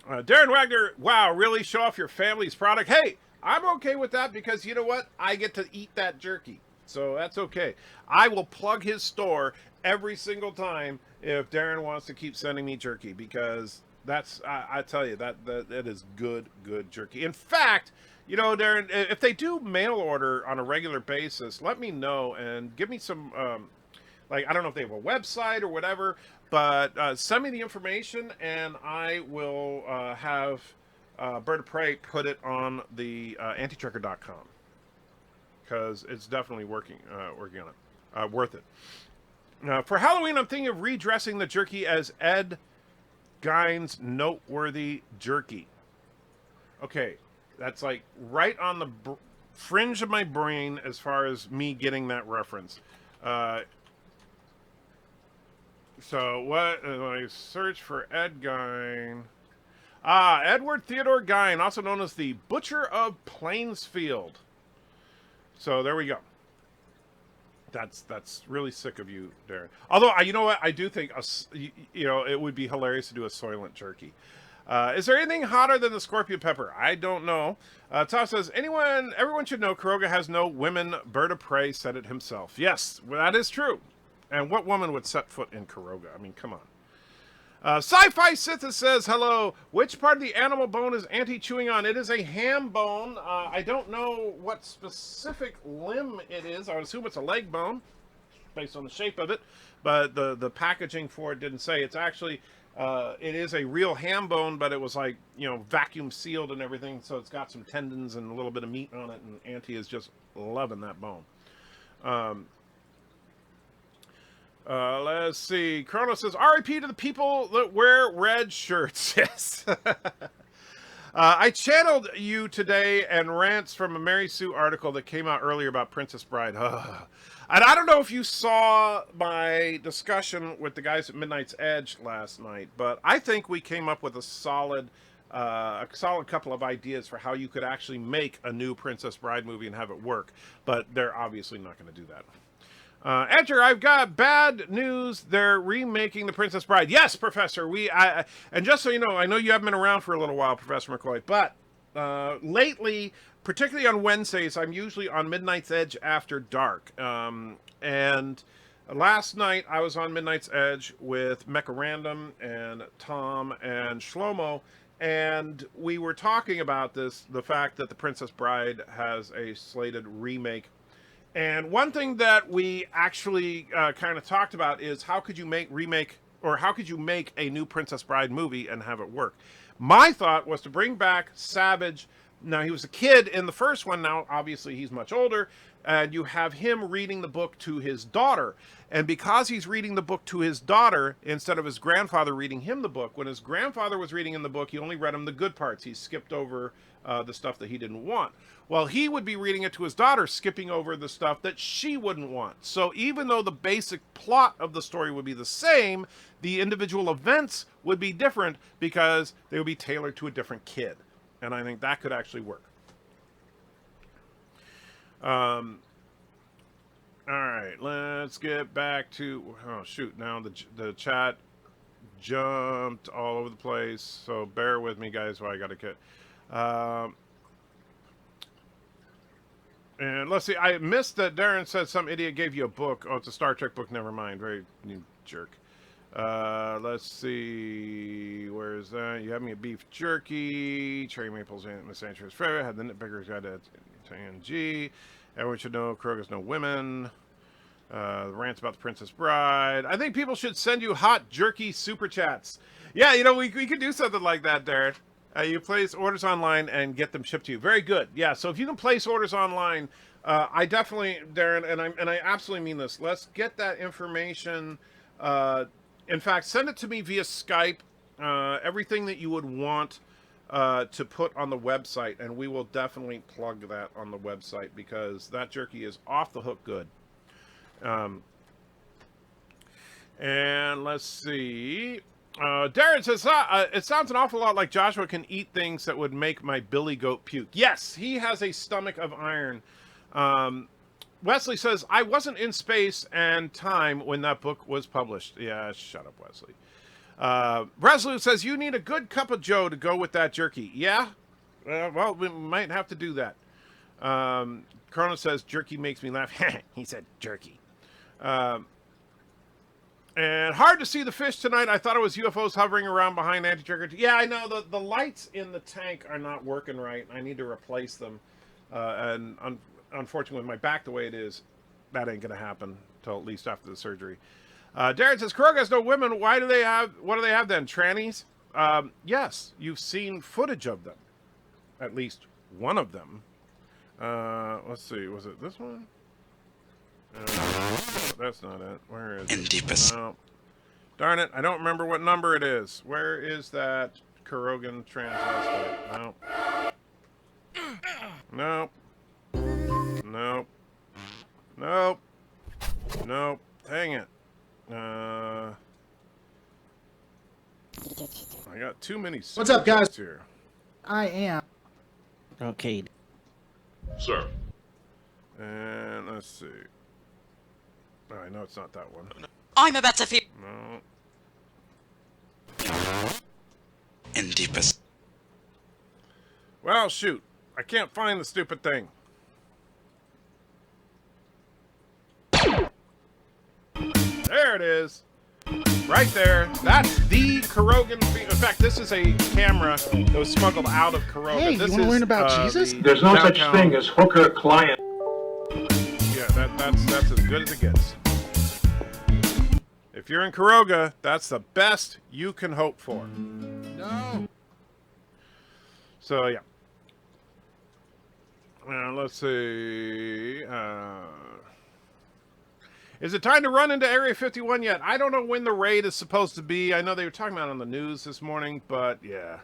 Wagner, wow, really show off your family's product. Hey, I'm okay with that because you know what? I get to eat that jerky. So that's okay. I will plug his store every single time if Darren wants to keep sending me jerky because that's, I tell you, that is good jerky. In fact, you know, Darren, if they do mail order on a regular basis, let me know and give me some, like, I don't know if they have a website or whatever, but send me the information and I will have BIRDOPREY put it on the antitrekker.com because it's definitely working on it. Worth it. For Halloween, I'm thinking of redressing the jerky as Ed Gein's Noteworthy Jerky. Okay, that's like right on the fringe of my brain as far as me getting that reference. So what? When I search for Ed Gein. Edward Theodore Gein, also known as the Butcher of Plainsfield. So there we go. That's really sick of you, Darren. Although, you know what? I do think, you know, it would be hilarious to do a Soylent jerky. Is there anything hotter than the scorpion pepper? I don't know. Tom says, everyone should know Kuroga has no women. BIRDOPREY said it himself. Yes, well, that is true. And what woman would set foot in Kuroga? I mean, come on. Sci-Fi Sith says, hello. Which part of the animal bone is Auntie chewing on? It is a ham bone. I don't know what specific limb it is. I would assume it's a leg bone based on the shape of it. But the packaging for it didn't say. It's actually, it is a real ham bone, but it was like, you know, vacuum sealed and everything. So it's got some tendons and a little bit of meat on it. And Auntie is just loving that bone. Let's see. Chrono says, RIP to the people that wear red shirts. Yes. I channeled you today and rants from a Mary Sue article that came out earlier about Princess Bride. And I don't know if you saw my discussion with the guys at Midnight's Edge last night, but I think we came up with a solid couple of ideas for how you could actually make a new Princess Bride movie and have it work. But they're obviously not going to do that. Edger, I've got bad news. They're remaking The Princess Bride. Yes, Professor. And just so you know, I know you haven't been around for a little while, Professor McCoy, but lately, particularly on Wednesdays, I'm usually on Midnight's Edge after dark. And last night I was on Midnight's Edge with Mecha Random and Tom and Shlomo, and we were talking about the fact that The Princess Bride has a slated remake. And one thing that we actually kind of talked about is how could you make a new Princess Bride movie and have it work? My thought was to bring back Savage. Now, he was a kid in the first one. Now, obviously, he's much older. And you have him reading the book to his daughter. And because he's reading the book to his daughter, instead of his grandfather reading him the book, when his grandfather was reading him the book, he only read him the good parts. He skipped over the stuff that he didn't want. Well, he would be reading it to his daughter, skipping over the stuff that she wouldn't want. So even though the basic plot of the story would be the same, the individual events would be different because they would be tailored to a different kid. And I think that could actually work. All right, let's get back to, oh shoot, now the chat jumped all over the place, so bear with me, guys, while I gotta get, and let's see, I missed that Darren said some idiot gave you a book. Oh, it's a Star Trek book, never mind, very you jerk. Let's see, where is that? You have me a beef jerky, cherry maples and Miss Andrew's favorite, had the nitpicker's guide to TNG. Everyone should know Kroga's no women. The rants about the Princess Bride. I think people should send you hot jerky super chats. Yeah, you know, we could do something like that, Darren. You place orders online and get them shipped to you. Very good. Yeah, so if you can place orders online, I definitely, Darren, and I absolutely mean this. Let's get that information. In fact, send it to me via Skype. Everything that you would want to put on the website, and we will definitely plug that on the website because that jerky is off the hook good. And let's see. Darren says, it sounds an awful lot like Joshua can eat things that would make my billy goat puke. Yes, he has a stomach of iron. Wesley says, I wasn't in space and time when that book was published. Yeah, shut up, Wesley. Resolute says, you need a good cup of joe to go with that jerky. Yeah? Well, we might have to do that. Chrono says, jerky makes me laugh. He said jerky. And hard to see the fish tonight. I thought it was UFOs hovering around behind anti-trigger. Yeah, I know. The lights in the tank are not working right. I need to replace them. And unfortunately, with my back the way it is, that ain't going to happen until at least after the surgery. Darren says, Krog has no women. What do they have then? Trannies? Yes, you've seen footage of them. At least one of them. Let's see. Was it this one? No, that's not it. Where is it? Deepest. No. Darn it. I don't remember what number it is. Where is that Kurogan transvestite? No. Nope. Nope. Nope. Dang it. I got too many. What's up, guys? Here. I am. Okay. Sir. And let's see. Oh, I know it's not that one. I'm about to feel. No. In deepest. Well, shoot. I can't find the stupid thing. There it is. Right there. That's the Kurogan. In fact, this is a camera that was smuggled out of Kuroga. Hey, this you want to learn about Jesus? There's no such thing as hooker client. Yeah, that's as good as it gets. If you're in Kuroga, that's the best you can hope for. No. So, yeah. Let's see. Is it time to run into Area 51 yet? I don't know when the raid is supposed to be. I know they were talking about it on the news this morning, but yeah.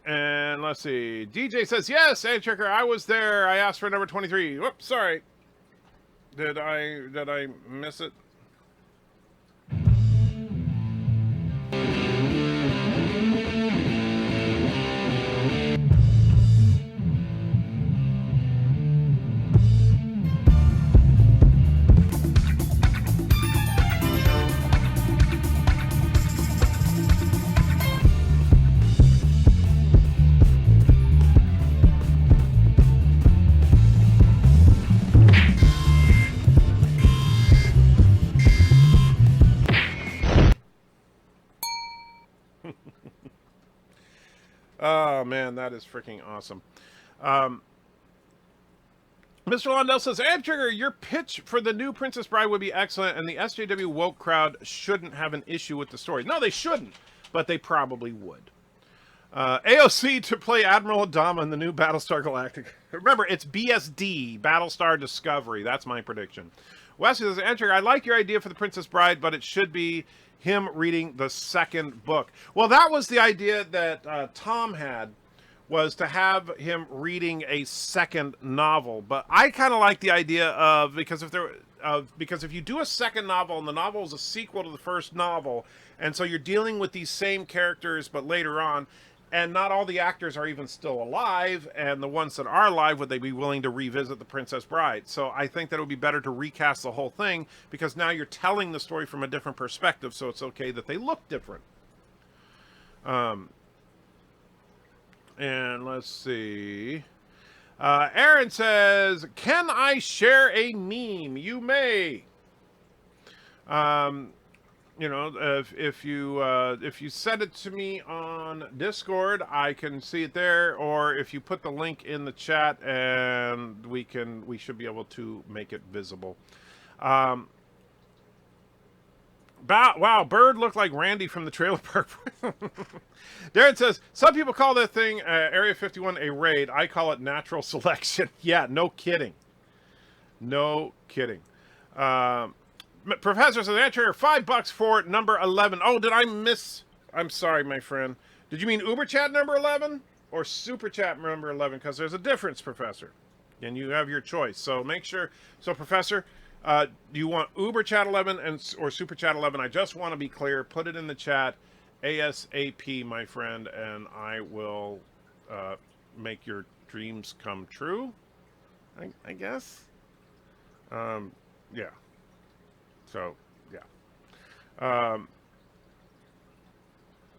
And let's see. DJ says, yes, hey, Checker, I was there. I asked for number 23. Whoops, sorry. Did I miss it? man, that is freaking awesome. Mr. Londell says, Trigger, your pitch for the new Princess Bride would be excellent, and the SJW woke crowd shouldn't have an issue with the story. No, they shouldn't, but they probably would. AOC to play Admiral Adama in the new Battlestar Galactica. Remember, it's BSD, Battlestar Discovery. That's my prediction. Wesley says, Trigger, I like your idea for the Princess Bride, but it should be him reading the second book. Well, that was the idea that Tom had, was to have him reading a second novel. But I kind of like the idea of, because if you do a second novel and the novel is a sequel to the first novel, and so you're dealing with these same characters but later on, and not all the actors are even still alive, and the ones that are alive, would they be willing to revisit the Princess Bride? So I think that it would be better to recast the whole thing, because now you're telling the story from a different perspective, so it's okay that they look different. And let's see. Aaron says, can I share a meme? You may. You know, if you send it to me on Discord, I can see it there, or if you put the link in the chat, and we should be able to make it visible. Wow, Bird looked like Randy from the Trailer Park. Darren says, some people call that thing, Area 51, a raid. I call it natural selection. Yeah, no kidding. No kidding. Professor says, Answer, $5 for number 11. Oh, did I miss? I'm sorry, my friend. Did you mean UBERCHAT number 11 or Super Chat number 11? Because there's a difference, Professor. And you have your choice. So make sure. So, Professor, do you want UBERCHAT 11 or Super Chat 11? I just want to be clear. Put it in the chat ASAP, my friend, and I will make your dreams come true, I guess. Yeah. So, yeah.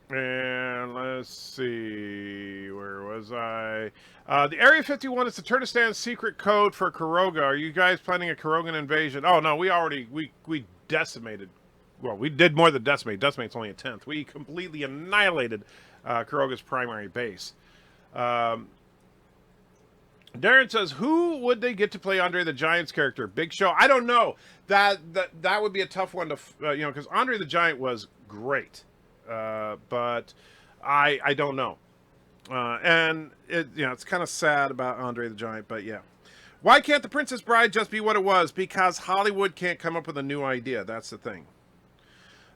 And let's see, where was I? The Area 51 is the Turnistan's secret code for Karoga. Are you guys planning a Karogan invasion? Oh, no, we decimated. Well, we did more than decimate. Decimate's only a 10th. We completely annihilated Karoga's primary base. Darren says, who would they get to play Andre the Giant's character? Big Show? I don't know. That would be a tough one to, because Andre the Giant was great. But I don't know. And it's kind of sad about Andre the Giant, but yeah. Why can't the Princess Bride just be what it was? Because Hollywood can't come up with a new idea. That's the thing.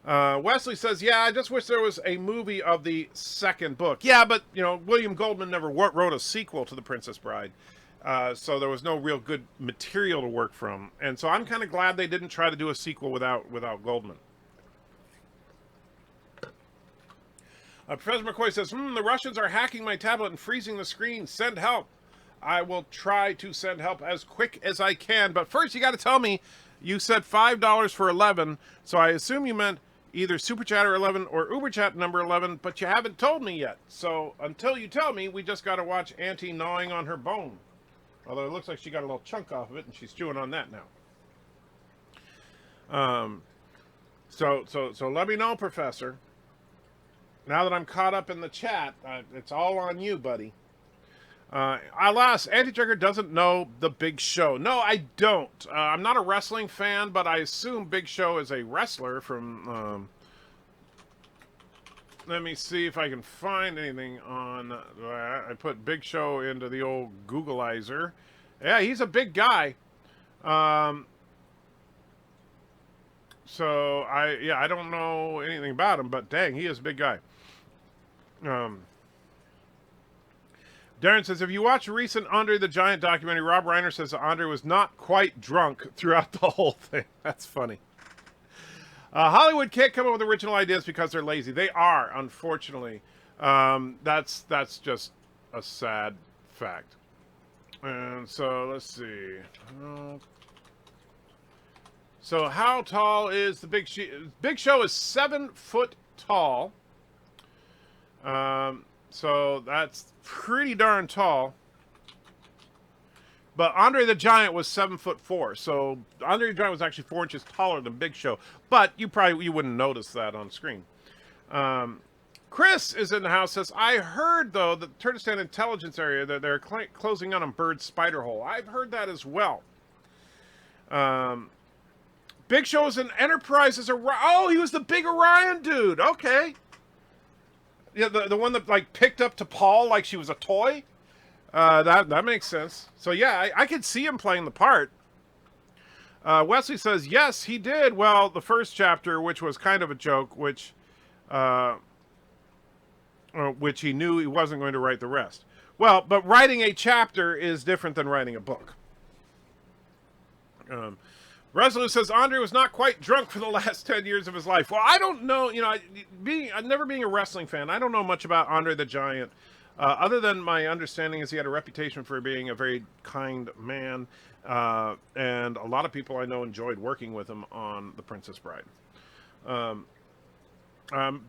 Wesley says, yeah, I just wish there was a movie of the second book. Yeah, but, William Goldman never wrote a sequel to The Princess Bride. So there was no real good material to work from. And so I'm kind of glad they didn't try to do a sequel without Goldman. Professor McCoy says, the Russians are hacking my tablet and freezing the screen. Send help. I will try to send help as quick as I can. But first, you got to tell me, you said $5 for 11. So I assume you meant either Super Chatter 11 or UBERCHAT number 11, but you haven't told me yet. So until you tell me, we just got to watch Auntie gnawing on her bone. Although it looks like she got a little chunk off of it, and she's chewing on that now. So let me know, Professor. Now that I'm caught up in the chat, it's all on you, buddy. Alas, Anti-Trigger doesn't know the Big Show. No, I don't. I'm not a wrestling fan, but I assume Big Show is a wrestler from... let me see if I can find anything on that. I put Big Show into the old Googleizer. Yeah, he's a big guy. So, I don't know anything about him, but dang, he is a big guy. Darren says, if you watch a recent Andre the Giant documentary, Rob Reiner says that Andre was not quite drunk throughout the whole thing. That's funny. Hollywood can't come up with original ideas because they're lazy. They are, unfortunately. That's just a sad fact. And so, let's see. So how tall is the Big Show? Big Show is 7 foot tall. So that's pretty darn tall. But Andre the Giant was 7'4", so Andre the Giant was actually 4 inches taller than Big Show. But you wouldn't notice that on screen. Chris is in the house, says, I heard, though, that the Turkestan intelligence area, that they're closing on Bird's spider hole. I've heard that as well. Big Show is an Enterprise. Oh, he was the big Orion dude. Okay. Yeah, the one that, like, picked up to Paul like she was a toy. That makes sense. So, yeah, I could see him playing the part. Wesley says, yes, he did. Well, the first chapter, which was kind of a joke, which he knew he wasn't going to write the rest. Well, but writing a chapter is different than writing a book. Resolute says, Andre was not quite drunk for the last 10 years of his life. Well, I don't know, you know, never being a wrestling fan, I don't know much about Andre the Giant, other than my understanding is he had a reputation for being a very kind man, and a lot of people I know enjoyed working with him on The Princess Bride.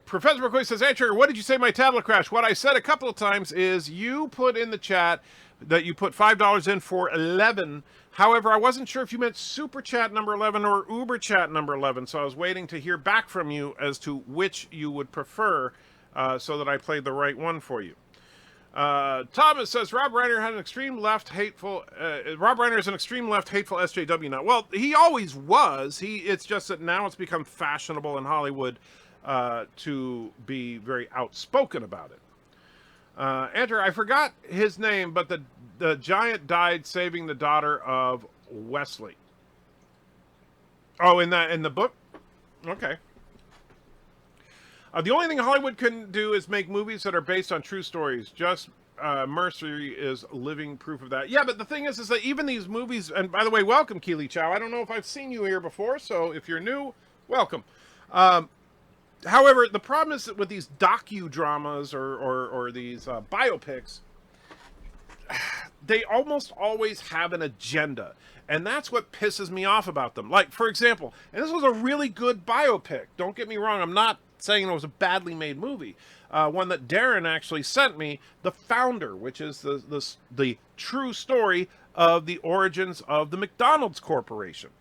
Professor McCoy says, Andrew, what did you say my tablet crashed? What I said a couple of times is you put in the chat that you put $5 in for 11. However, I wasn't sure if you meant Super Chat number 11 or Uber Chat number 11, so I was waiting to hear back from you as to which you would prefer, so that I played the right one for you. Thomas says, Rob Reiner had an extreme left hateful, Rob Reiner is an extreme left hateful SJW now. Well, he always was. It's just that now it's become fashionable in Hollywood to be very outspoken about it. Enter, I forgot his name, but the giant died saving the daughter of Wesley. Oh, in the book? Okay. The only thing Hollywood can do is make movies that are based on true stories. Just Mercy is living proof of that. Yeah, but the thing is that even these movies, and by the way, welcome, Keely Chow. I don't know if I've seen you here before, so if you're new, welcome. However, the problem is that with these docudramas or these biopics, they almost always have an agenda. And that's what pisses me off about them. Like, for example, and this was a really good biopic. Don't get me wrong. I'm not saying it was a badly made movie. One that Darren actually sent me, The Founder, which is the true story of the origins of the McDonald's Corporation.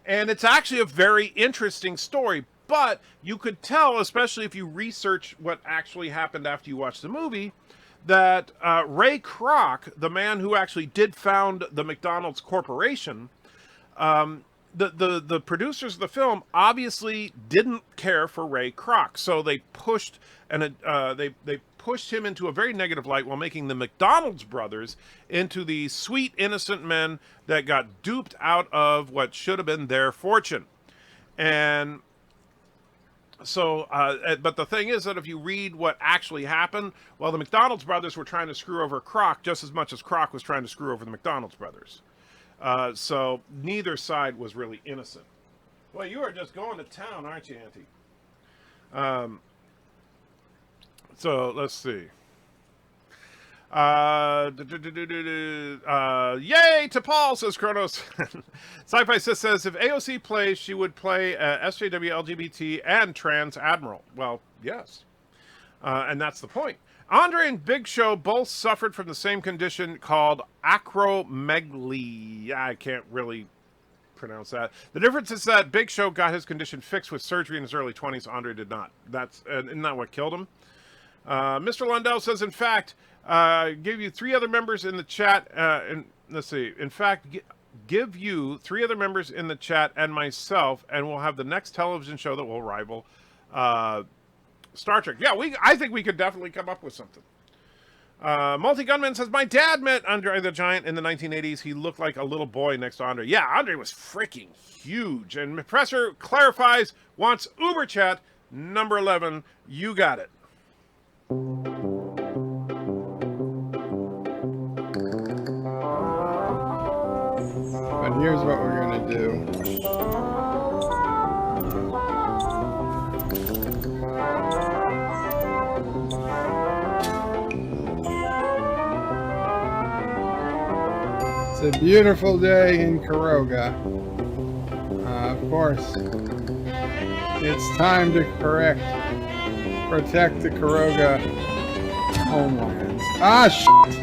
And it's actually a very interesting story. But you could tell, especially if you research what actually happened after you watch the movie, that Ray Kroc, the man who actually did found the McDonald's Corporation, the producers of the film obviously didn't care for Ray Kroc, so they pushed they pushed him into a very negative light while making the McDonald's brothers into the sweet, innocent men that got duped out of what should have been their fortune. And so, but the thing is that if you read what actually happened, well, the McDonald's brothers were trying to screw over Kroc just as much as Kroc was trying to screw over the McDonald's brothers. So neither side was really innocent. Well, you are just going to town, aren't you, Auntie? So let's see. Yay to Paul, says Kronos. Sci-Fi Sis says, if AOC plays, she would play SJW, LGBT, and trans admiral. Well, yes. And that's the point. Andre and Big Show both suffered from the same condition called acromegaly. I can't really pronounce that. The difference is that Big Show got his condition fixed with surgery in his early 20s. Andre did not. Isn't that what killed him? Mr. Lundell says, in fact, give you 3 other members in the chat. And let's see. In fact, give you 3 other members in the chat and myself, and we'll have the next television show that will rival Star Trek. Yeah, I think we could definitely come up with something. Multi Gunman says, my dad met Andre the Giant in the 1980s. He looked like a little boy next to Andre. Yeah, Andre was freaking huge. And Professor clarifies, wants Uber Chat number 11. You got it. But here's what we're gonna do. It's a beautiful day in Karoga. Of course, it's time to protect the Karoga homelands. Ah, shit!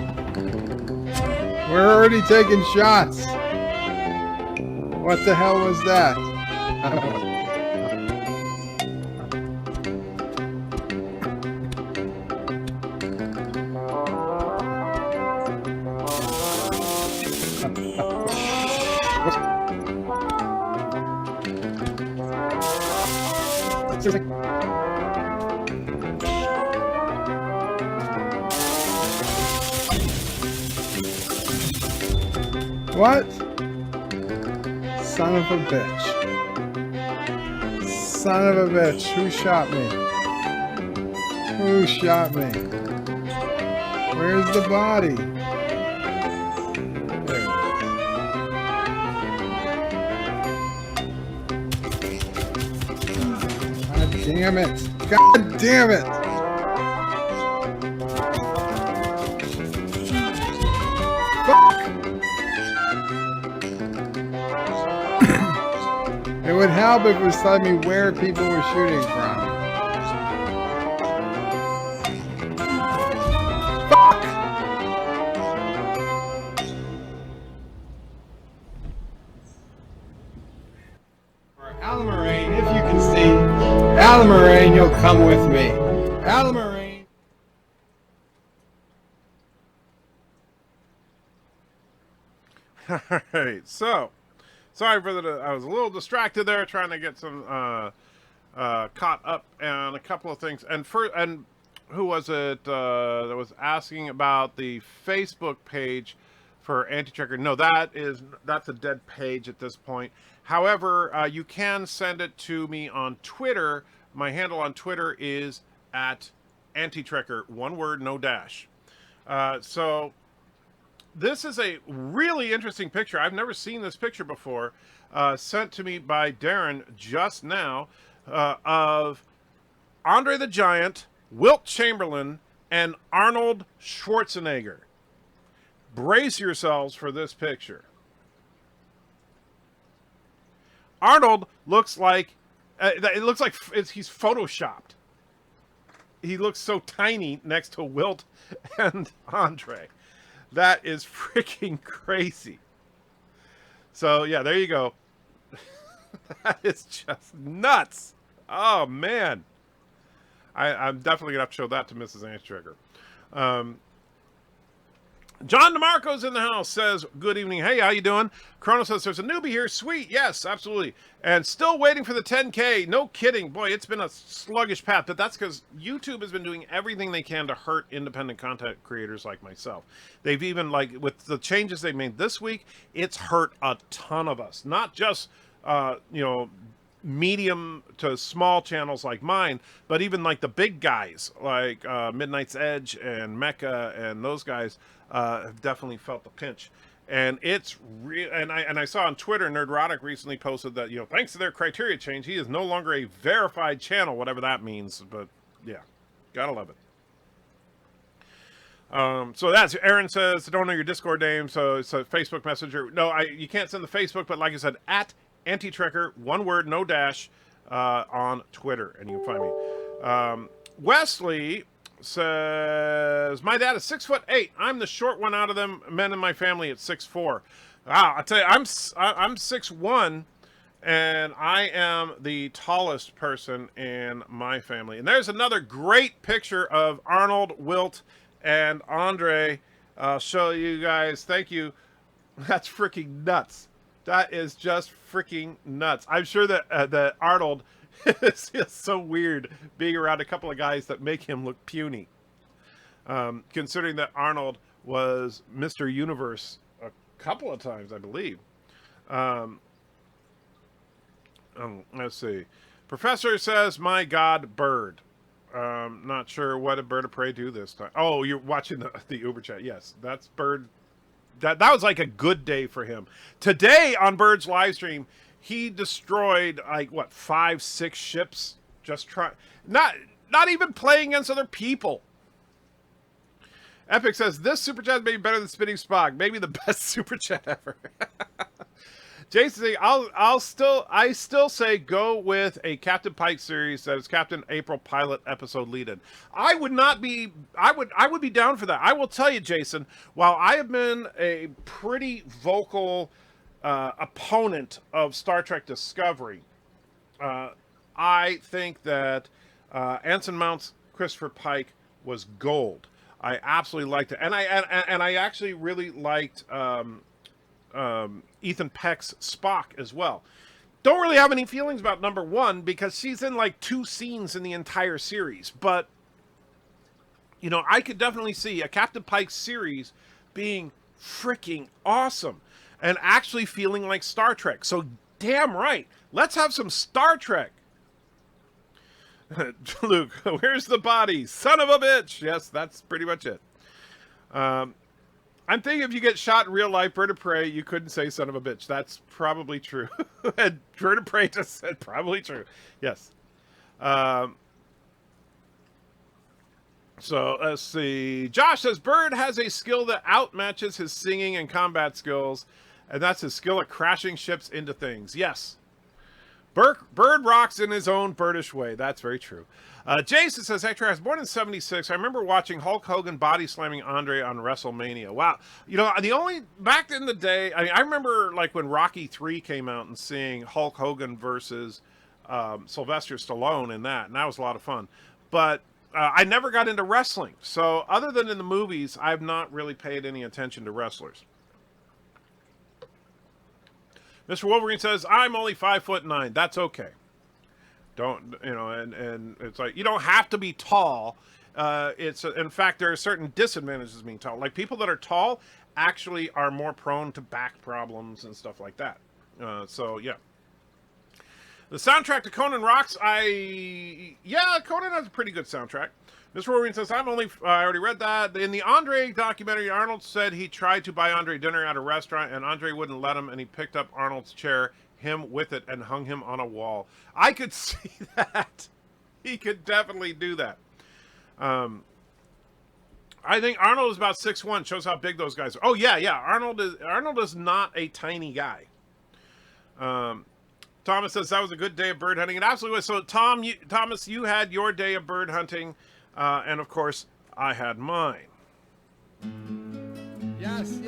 We're already taking shots. What the hell was that? seriously. What? Son of a bitch. Son of a bitch. Who shot me? Who shot me? Where's the body? There it is. God damn it. God damn it. It would help if it was telling me where people were shooting from. Fuck! Alamarine, if you can see, Alamarine, you'll come with me. Alamarine. All right, so sorry for that. I was a little distracted there, trying to get some caught up on a couple of things. And who was it that was asking about the Facebook page for Anti-Checker? No, that's a dead page at this point. However, you can send it to me on Twitter. My handle on Twitter is at Anti-Trekker, one word, no dash. So this is a really interesting picture. I've never seen this picture before, sent to me by Darren just now, of Andre the Giant, Wilt Chamberlain, and Arnold Schwarzenegger. Brace yourselves for this picture. Arnold looks like, he's photoshopped. He looks so tiny next to Wilt and Andre. That is freaking crazy. So, yeah, there you go. That is just nuts. Oh, man. I'm definitely going to have to show that to Mrs. Anti-Trekker. John DeMarco's in the house, says, good evening. Hey, how you doing? Chrono says, there's a newbie here. Sweet. Yes, absolutely. And still waiting for the 10K. No kidding. Boy, it's been a sluggish path, but that's because YouTube has been doing everything they can to hurt independent content creators like myself. They've even, like, with the changes they made this week, it's hurt a ton of us. Not just, medium to small channels like mine, but even like the big guys like Midnight's Edge and Mecha and those guys have definitely felt the pinch. And it's real. And I saw on Twitter, Nerdrotic recently posted that, thanks to their criteria change, he is no longer a verified channel, whatever that means. But yeah, gotta love it. So that's Aaron says, don't know your Discord name, so it's a Facebook Messenger. No, you can't send the Facebook, but like I said, at Anti-Trekker, one word, no dash, on Twitter, and you can find me. Wesley says, my dad is 6'8". I'm the short one out of them men in my family at 6'4". Wow, I tell you, I'm 6'1", and I am the tallest person in my family. And there's another great picture of Arnold, Wilt, and Andre. I'll show you guys. Thank you. That's freaking nuts. That is just freaking nuts. I'm sure that that Arnold is just so weird being around a couple of guys that make him look puny. Considering that Arnold was Mr. Universe a couple of times, I believe. Let's see. Professor says, my God, bird. Not sure what did BIRDOPREY do this time. Oh, you're watching the UBERCHAT. Yes, that's Bird. That was like a good day for him. Today on Bird's live stream, he destroyed like what 5-6 ships. Just not even playing against other people. Epic says this super chat may be better than Spinning Spock. Maybe the best super chat ever. Jason, I still say go with a Captain Pike series that is Captain April pilot episode lead-in. I would be down for that. I will tell you, Jason, while I have been a pretty vocal opponent of Star Trek Discovery, I think that Anson Mount's Christopher Pike was gold. I absolutely liked it, and I actually really liked Ethan Peck's Spock as well. don't really have any feelings about number 1 because she's in like 2 scenes in the entire series. But, you know, I could definitely see a Captain Pike series being freaking awesome and actually feeling like Star Trek. So damn right, let's have some Star Trek. Luke, where's the body? Son of a bitch. Yes, that's pretty much it. I'm thinking if you get shot in real life, Bird of Prey, you couldn't say son of a bitch. That's probably true. And Bird of Prey just said probably true. Yes. So let's see. Josh says Bird has a skill that outmatches his singing and combat skills, and that's his skill at crashing ships into things. Yes. Bird rocks in his own birdish way. That's very true. Jason says, Hector, I was born in 76. I remember watching Hulk Hogan body slamming Andre on WrestleMania. Wow. You know, back in the day, I remember like when Rocky 3 came out and seeing Hulk Hogan versus Sylvester Stallone in that, and that was a lot of fun. But I never got into wrestling. So other than in the movies, I've not really paid any attention to wrestlers. Mr. Wolverine says, I'm only 5'9". That's okay. Don't, you know, and it's like, you don't have to be tall. In fact, there are certain disadvantages being tall. Like people that are tall actually are more prone to back problems and stuff like that. So yeah. The soundtrack to Conan rocks. Conan has a pretty good soundtrack. Mr. Wolverine says, I already read that. In the Andre documentary, Arnold said he tried to buy Andre dinner at a restaurant, and Andre wouldn't let him, and he picked up Arnold's chair, him with it, and hung him on a wall. I could see that. He could definitely do that. I think Arnold is about 6'1", shows how big those guys are. Oh, yeah. Arnold is not a tiny guy. Thomas says, that was a good day of bird hunting. It absolutely was. So, Thomas, you had your day of bird hunting. And of course, I had mine. Yes.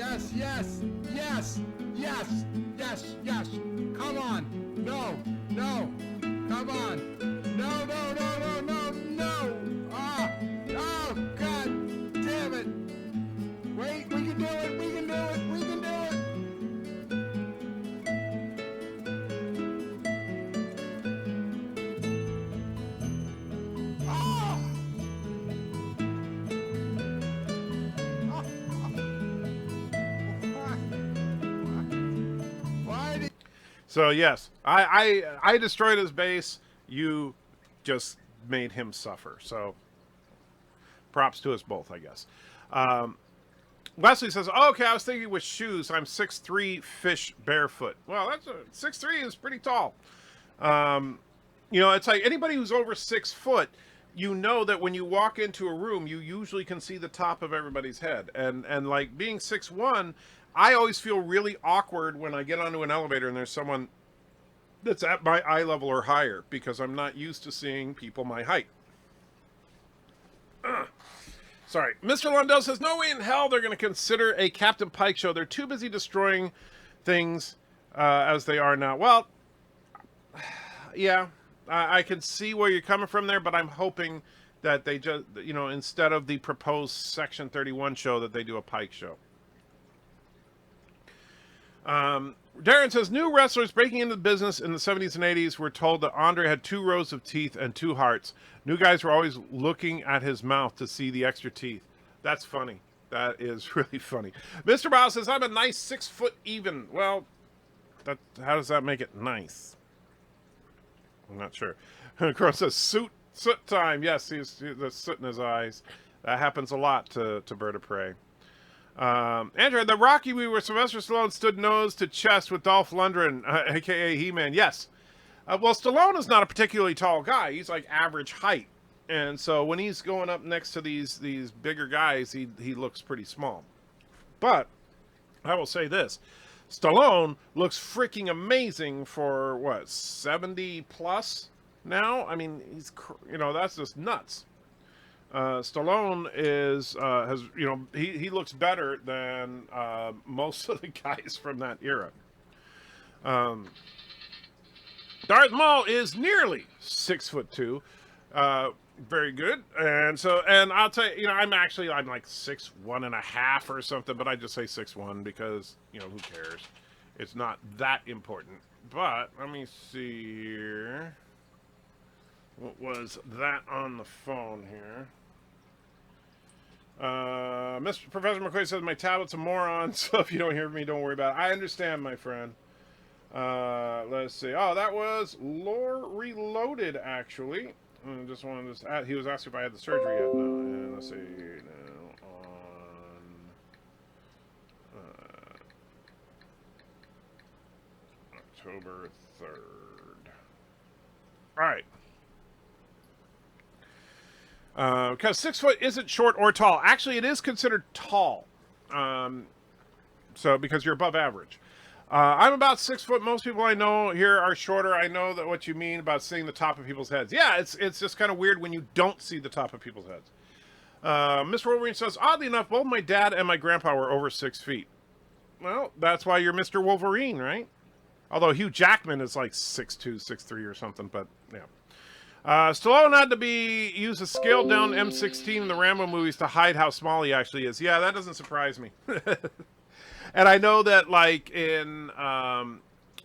Come on. No. Come on. No. Oh, God damn it. Wait, we can do it. So yes, I destroyed his base. You just made him suffer. So props to us both, I guess. Wesley says, oh, okay, I was thinking with shoes. I'm 6'3", fish barefoot. Well, 6'3" is pretty tall. You know, it's like anybody who's over 6 foot, you know that when you walk into a room, you usually can see the top of everybody's head. And like being 6'1", I always feel really awkward when I get onto an elevator and there's someone that's at my eye level or higher because I'm not used to seeing people my height. Sorry. Mr. Lundell says, no way in hell they're going to consider a Captain Pike show. They're too busy destroying things as they are now. Well, yeah, I can see where you're coming from there, but I'm hoping that they just, you know, instead of the proposed Section 31 show, that they do a Pike show. Darren says, new wrestlers breaking into the business in the 70s and 80s were told that Andre had 2 rows of teeth and 2 hearts. New guys were always looking at his mouth to see the extra teeth. That's funny. That is really funny. Mr. Bow says, I'm a nice 6 foot even. Well, how does that make it nice? I'm not sure. Crow says, soot time. Yes, he's the soot in his eyes. That happens a lot to Bird of Prey. Andrew, the Rocky movie where Sylvester Stallone stood nose to chest with Dolph Lundgren, a.k.a. He-Man. Yes. Well, Stallone is not a particularly tall guy. He's like average height. And so when he's going up next to these bigger guys, he looks pretty small. But I will say this. Stallone looks freaking amazing for, what, 70 plus now? I mean, he's, you know, that's just nuts. Stallone has, you know, he looks better than most of the guys from that era. Darth Maul is nearly 6'2". Very good. And I'll tell you, you know, I'm like 6'1.5" or something, but I just say 6'1" because, you know, who cares? It's not that important. But let me see here. What was that on the phone here? Mr. Professor McCoy says my tablet's a moron, so if you don't hear me, don't worry about it. I understand, my friend. Let's see. Oh, that was Lore Reloaded, actually. I just wanted to. He was asking if I had the surgery yet. No. And let's see. No, on October 3rd. All right. Because 6 foot isn't short or tall. Actually, it is considered tall. So because you're above average. I'm about 6 foot. Most people I know here are shorter. I know that what you mean about seeing the top of people's heads. Yeah, it's just kind of weird when you don't see the top of people's heads. Mr. Wolverine says, oddly enough, both my dad and my grandpa were over 6 feet. Well, that's why you're Mr. Wolverine, right? Although Hugh Jackman is like 6'2", 6'3", or something, but yeah. Stallone had to use a scaled down M16 in the Rambo movies to hide how small he actually is. Yeah, that doesn't surprise me. And I know that, like, in, I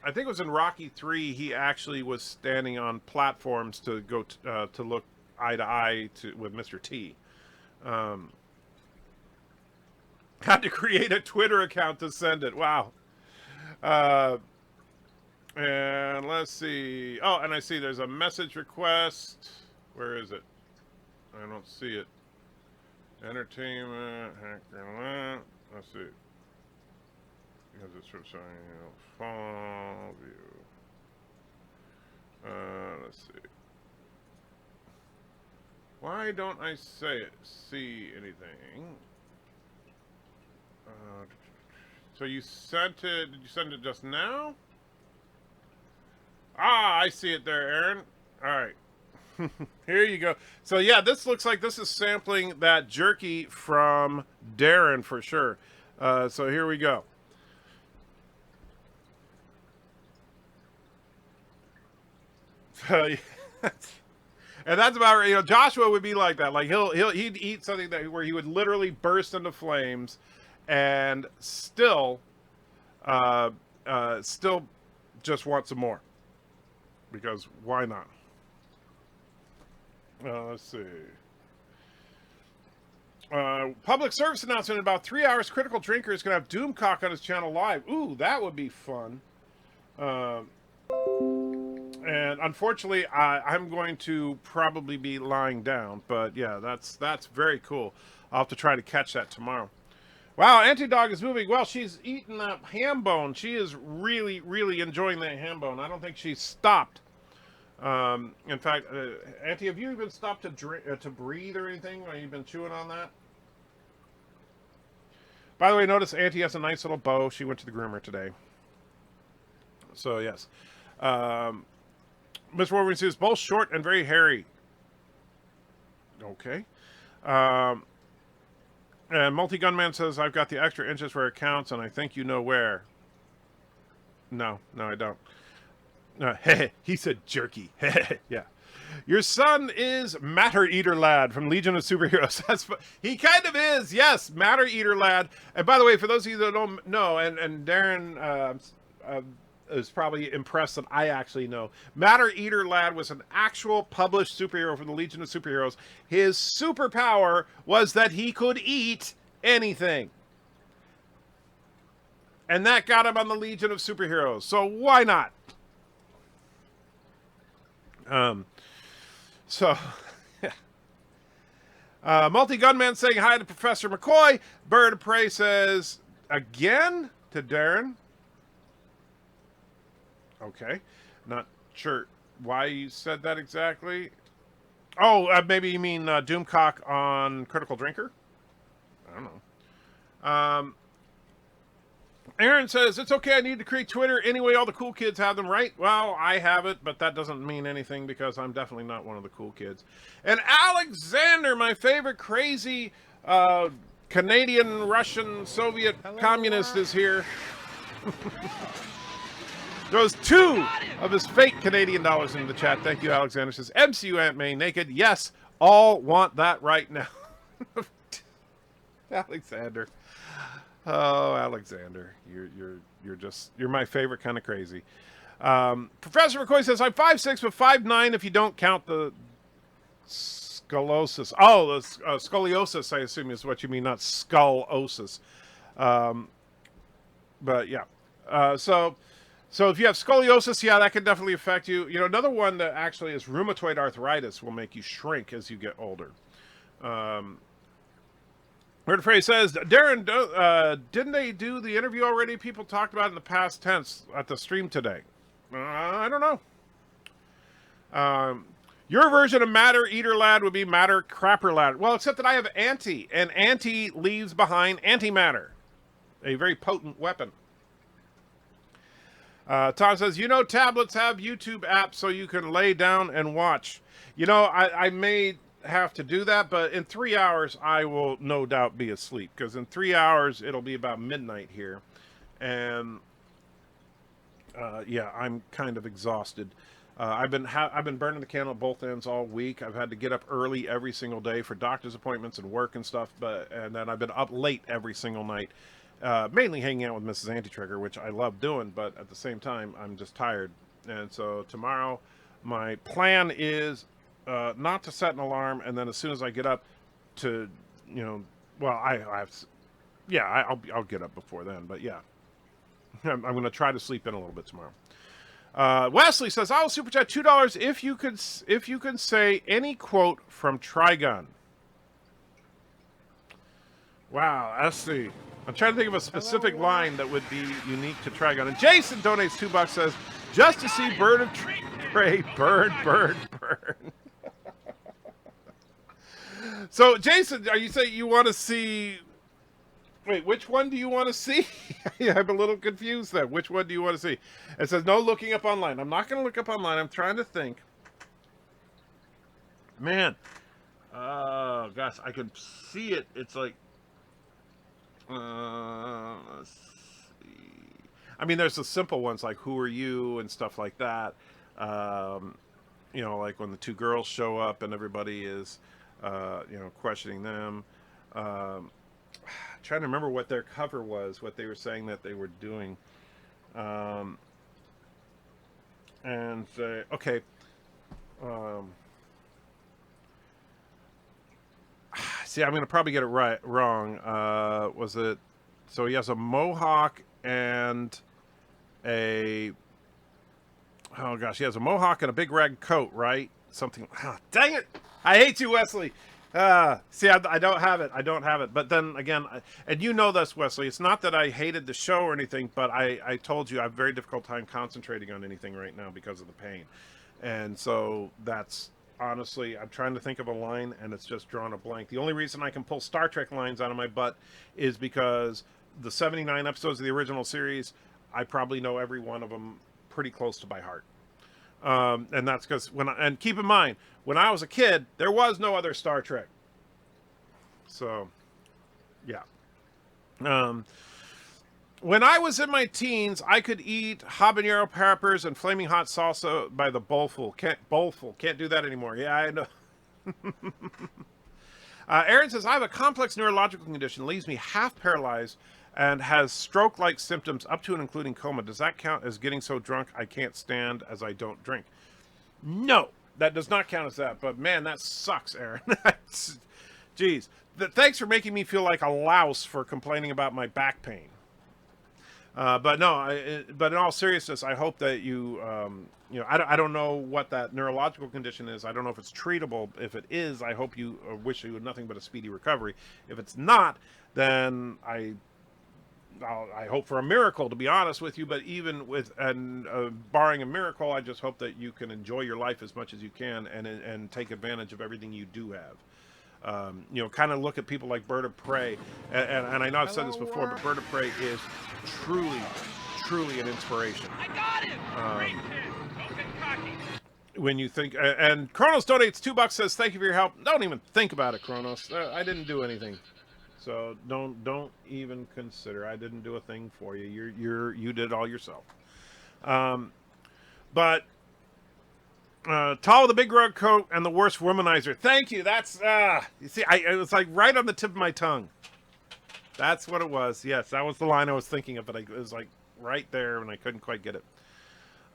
think it was in Rocky 3, he actually was standing on platforms to go to look eye to eye with Mr. T. Had to create a Twitter account to send it. Wow. And let's see. Oh, and I see there's a message request. Where is it? I don't see it. Entertainment. Let's see. Because it's from showing phone view. Let's see. Why don't I see anything? So you sent it. Did you send it just now? Ah, I see it there, Aaron. All right. Here you go. So, yeah, this looks like this is sampling that jerky from Darren for sure. So here we go. And that's about right. You know, Joshua would be like that. Like he'd eat something where he would literally burst into flames, and still just want some more. Because why not? Let's see. Public service announcement: in about 3 hours, Critical Drinker is going to have Doomcock on his channel live. Ooh, that would be fun. And unfortunately, I'm going to probably be lying down. But yeah, that's very cool. I'll have to try to catch that tomorrow. Wow, Anti-Dog is moving. Well, she's eating that ham bone. She is really, really enjoying that ham bone. I don't think she's stopped. In fact, Auntie, have you even stopped to breathe or anything? Have you been chewing on that? By the way, notice Auntie has a nice little bow. She went to the groomer today. So, yes. Mr. Wolverine says, both short and very hairy. Okay. And Multi-Gunman says, I've got the extra inches where it counts, and I think you know where. No, I don't. He said jerky. Yeah. Your son is Matter Eater Lad from Legion of Superheroes. He kind of is, yes, Matter Eater Lad. And by the way, for those of you that don't know, and Darren is probably impressed that I actually know, Matter Eater Lad was an actual published superhero from the Legion of Superheroes. His superpower was that he could eat anything. And that got him on the Legion of Superheroes. So why not? Multi-Gunman saying hi to Professor McCoy. BIRDOPREY says, again to Darren. Okay. Not sure why you said that exactly. Oh, maybe you mean Doomcock on Critical Drinker? I don't know. Aaron says, it's okay, I need to create Twitter. Anyway, all the cool kids have them, right? Well, I have it, but that doesn't mean anything because I'm definitely not one of the cool kids. And Alexander, my favorite crazy Canadian, Russian, Soviet communist is here. Throws 2 of his fake Canadian dollars into the chat. Thank you, Alexander. Says, MCU Aunt May naked. Yes, all want that right now. Alexander. Oh, Alexander, you're my favorite kind of crazy. Professor McCoy says, I'm 5'6", but 5'9" if you don't count the scoliosis. Oh, the scoliosis, I assume is what you mean, not scoliosis. But yeah. So if you have scoliosis, yeah, that could definitely affect you. You know, another one that actually is rheumatoid arthritis will make you shrink as you get older. BIRDOPREY says, Darren, didn't they do the interview already? People talked about it in the past tense at the stream today. I don't know. Your version of Matter Eater Lad would be Matter Crapper Lad. Well, except that I have Anti, and Anti leaves behind Antimatter, a very potent weapon. Tom says, you know, tablets have YouTube apps so you can lay down and watch. You know, I may have to do that, but in 3 hours I will no doubt be asleep, because in 3 hours it'll be about midnight here, and yeah, I'm kind of exhausted. I've been burning the candle at both ends all week. I've had to get up early every single day for doctor's appointments and work and stuff, and then I've been up late every single night, mainly hanging out with Mrs. Anti-Trigger, which I love doing, but at the same time I'm just tired. And so tomorrow my plan is not to set an alarm, and then as soon as I get up to, you know, well, I'll get up before then, but yeah, I'm going to try to sleep in a little bit tomorrow. Wesley says, I'll super chat $2 if you could say any quote from Trigun. Wow, let's see. I'm trying to think of a specific line that would be unique to Trigun. And Jason donates $2, says, just to see Bird of Prey burn. So, Jason, are you saying you want to see... Wait, which one do you want to see? I'm a little confused there. Which one do you want to see? It says, no looking up online. I'm not going to look up online. I'm trying to think. Man. Oh, gosh. I can see it. It's like... let's see. I mean, there's the simple ones like Who Are You and stuff like that. You know, like when the two girls show up and everybody is, you know, questioning them. Trying to remember what their cover was, what they were saying that they were doing. And okay. See, I'm going to probably get it wrong. Was it? So he has a mohawk and a... Oh, gosh. He has a mohawk and a big red coat, right? Something... Oh, dang it! I hate you, Wesley! See, I don't have it. I don't have it. But then again, and you know this, Wesley, it's not that I hated the show or anything, but I told you I have a very difficult time concentrating on anything right now because of the pain. And so that's, honestly, I'm trying to think of a line and it's just drawn a blank. The only reason I can pull Star Trek lines out of my butt is because the 79 episodes of the original series, I probably know every one of them pretty close to by heart. And that's because and keep in mind, when I was a kid, there was no other Star Trek. So, yeah. When I was in my teens, I could eat habanero peppers and flaming hot salsa by the bowlful. Can't do that anymore. Yeah, I know. Aaron says, I have a complex neurological condition, leaves me half paralyzed, and has stroke-like symptoms up to and including coma. Does that count as getting so drunk I can't stand as I don't drink? No, that does not count as that. But man, that sucks, Aaron. Jeez. Thanks for making me feel like a louse for complaining about my back pain. But no, but in all seriousness, I hope that you, you know, I don't know what that neurological condition is. I don't know if it's treatable. If it is, I hope you wish you nothing but a speedy recovery. If it's not, then I hope for a miracle, to be honest with you. But even with barring a miracle, I just hope that you can enjoy your life as much as you can and take advantage of everything you do have. You know, kind of look at people like BIRDOPREY, and I know I've said this before, but BIRDOPREY is truly an inspiration. I got it. When you think, and Kronos donates $2, says thank you for your help. Don't even think about it, Kronos. I didn't do anything. So don't even consider. I didn't do a thing for you. You did it all yourself. But tall with a big rug coat and the worst womanizer. Thank you. That's you see, it was like right on the tip of my tongue. That's what it was. Yes, that was the line I was thinking of, but it was like right there and I couldn't quite get it.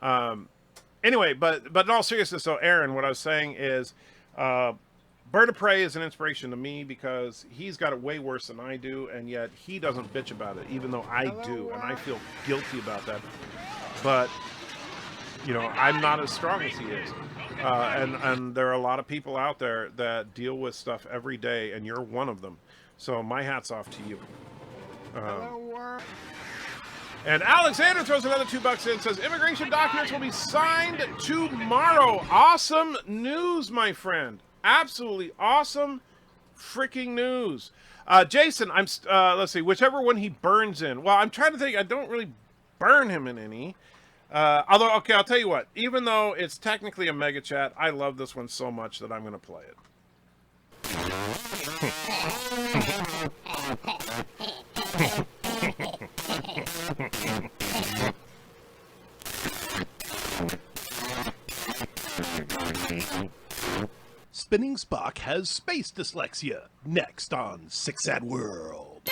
Anyway, but in all seriousness, so Aaron, what I was saying is, BIRDOPREY is an inspiration to me because he's got it way worse than I do, and yet he doesn't bitch about it, even though I do, and I feel guilty about that. But you know, I'm not as strong as he is, and there are a lot of people out there that deal with stuff every day, and you're one of them. So my hat's off to you. And Alexander throws another $2 in, says immigration documents will be signed tomorrow. Awesome news, my friend. Absolutely awesome freaking news. Jason, let's see, whichever one he burns in. Well, I'm trying to think. I don't really burn him in any. Although, okay, I'll tell you what. Even though it's technically a mega chat, I love this one so much that I'm going to play it. Spinning Spock has space dyslexia. Next on Sick Sad World.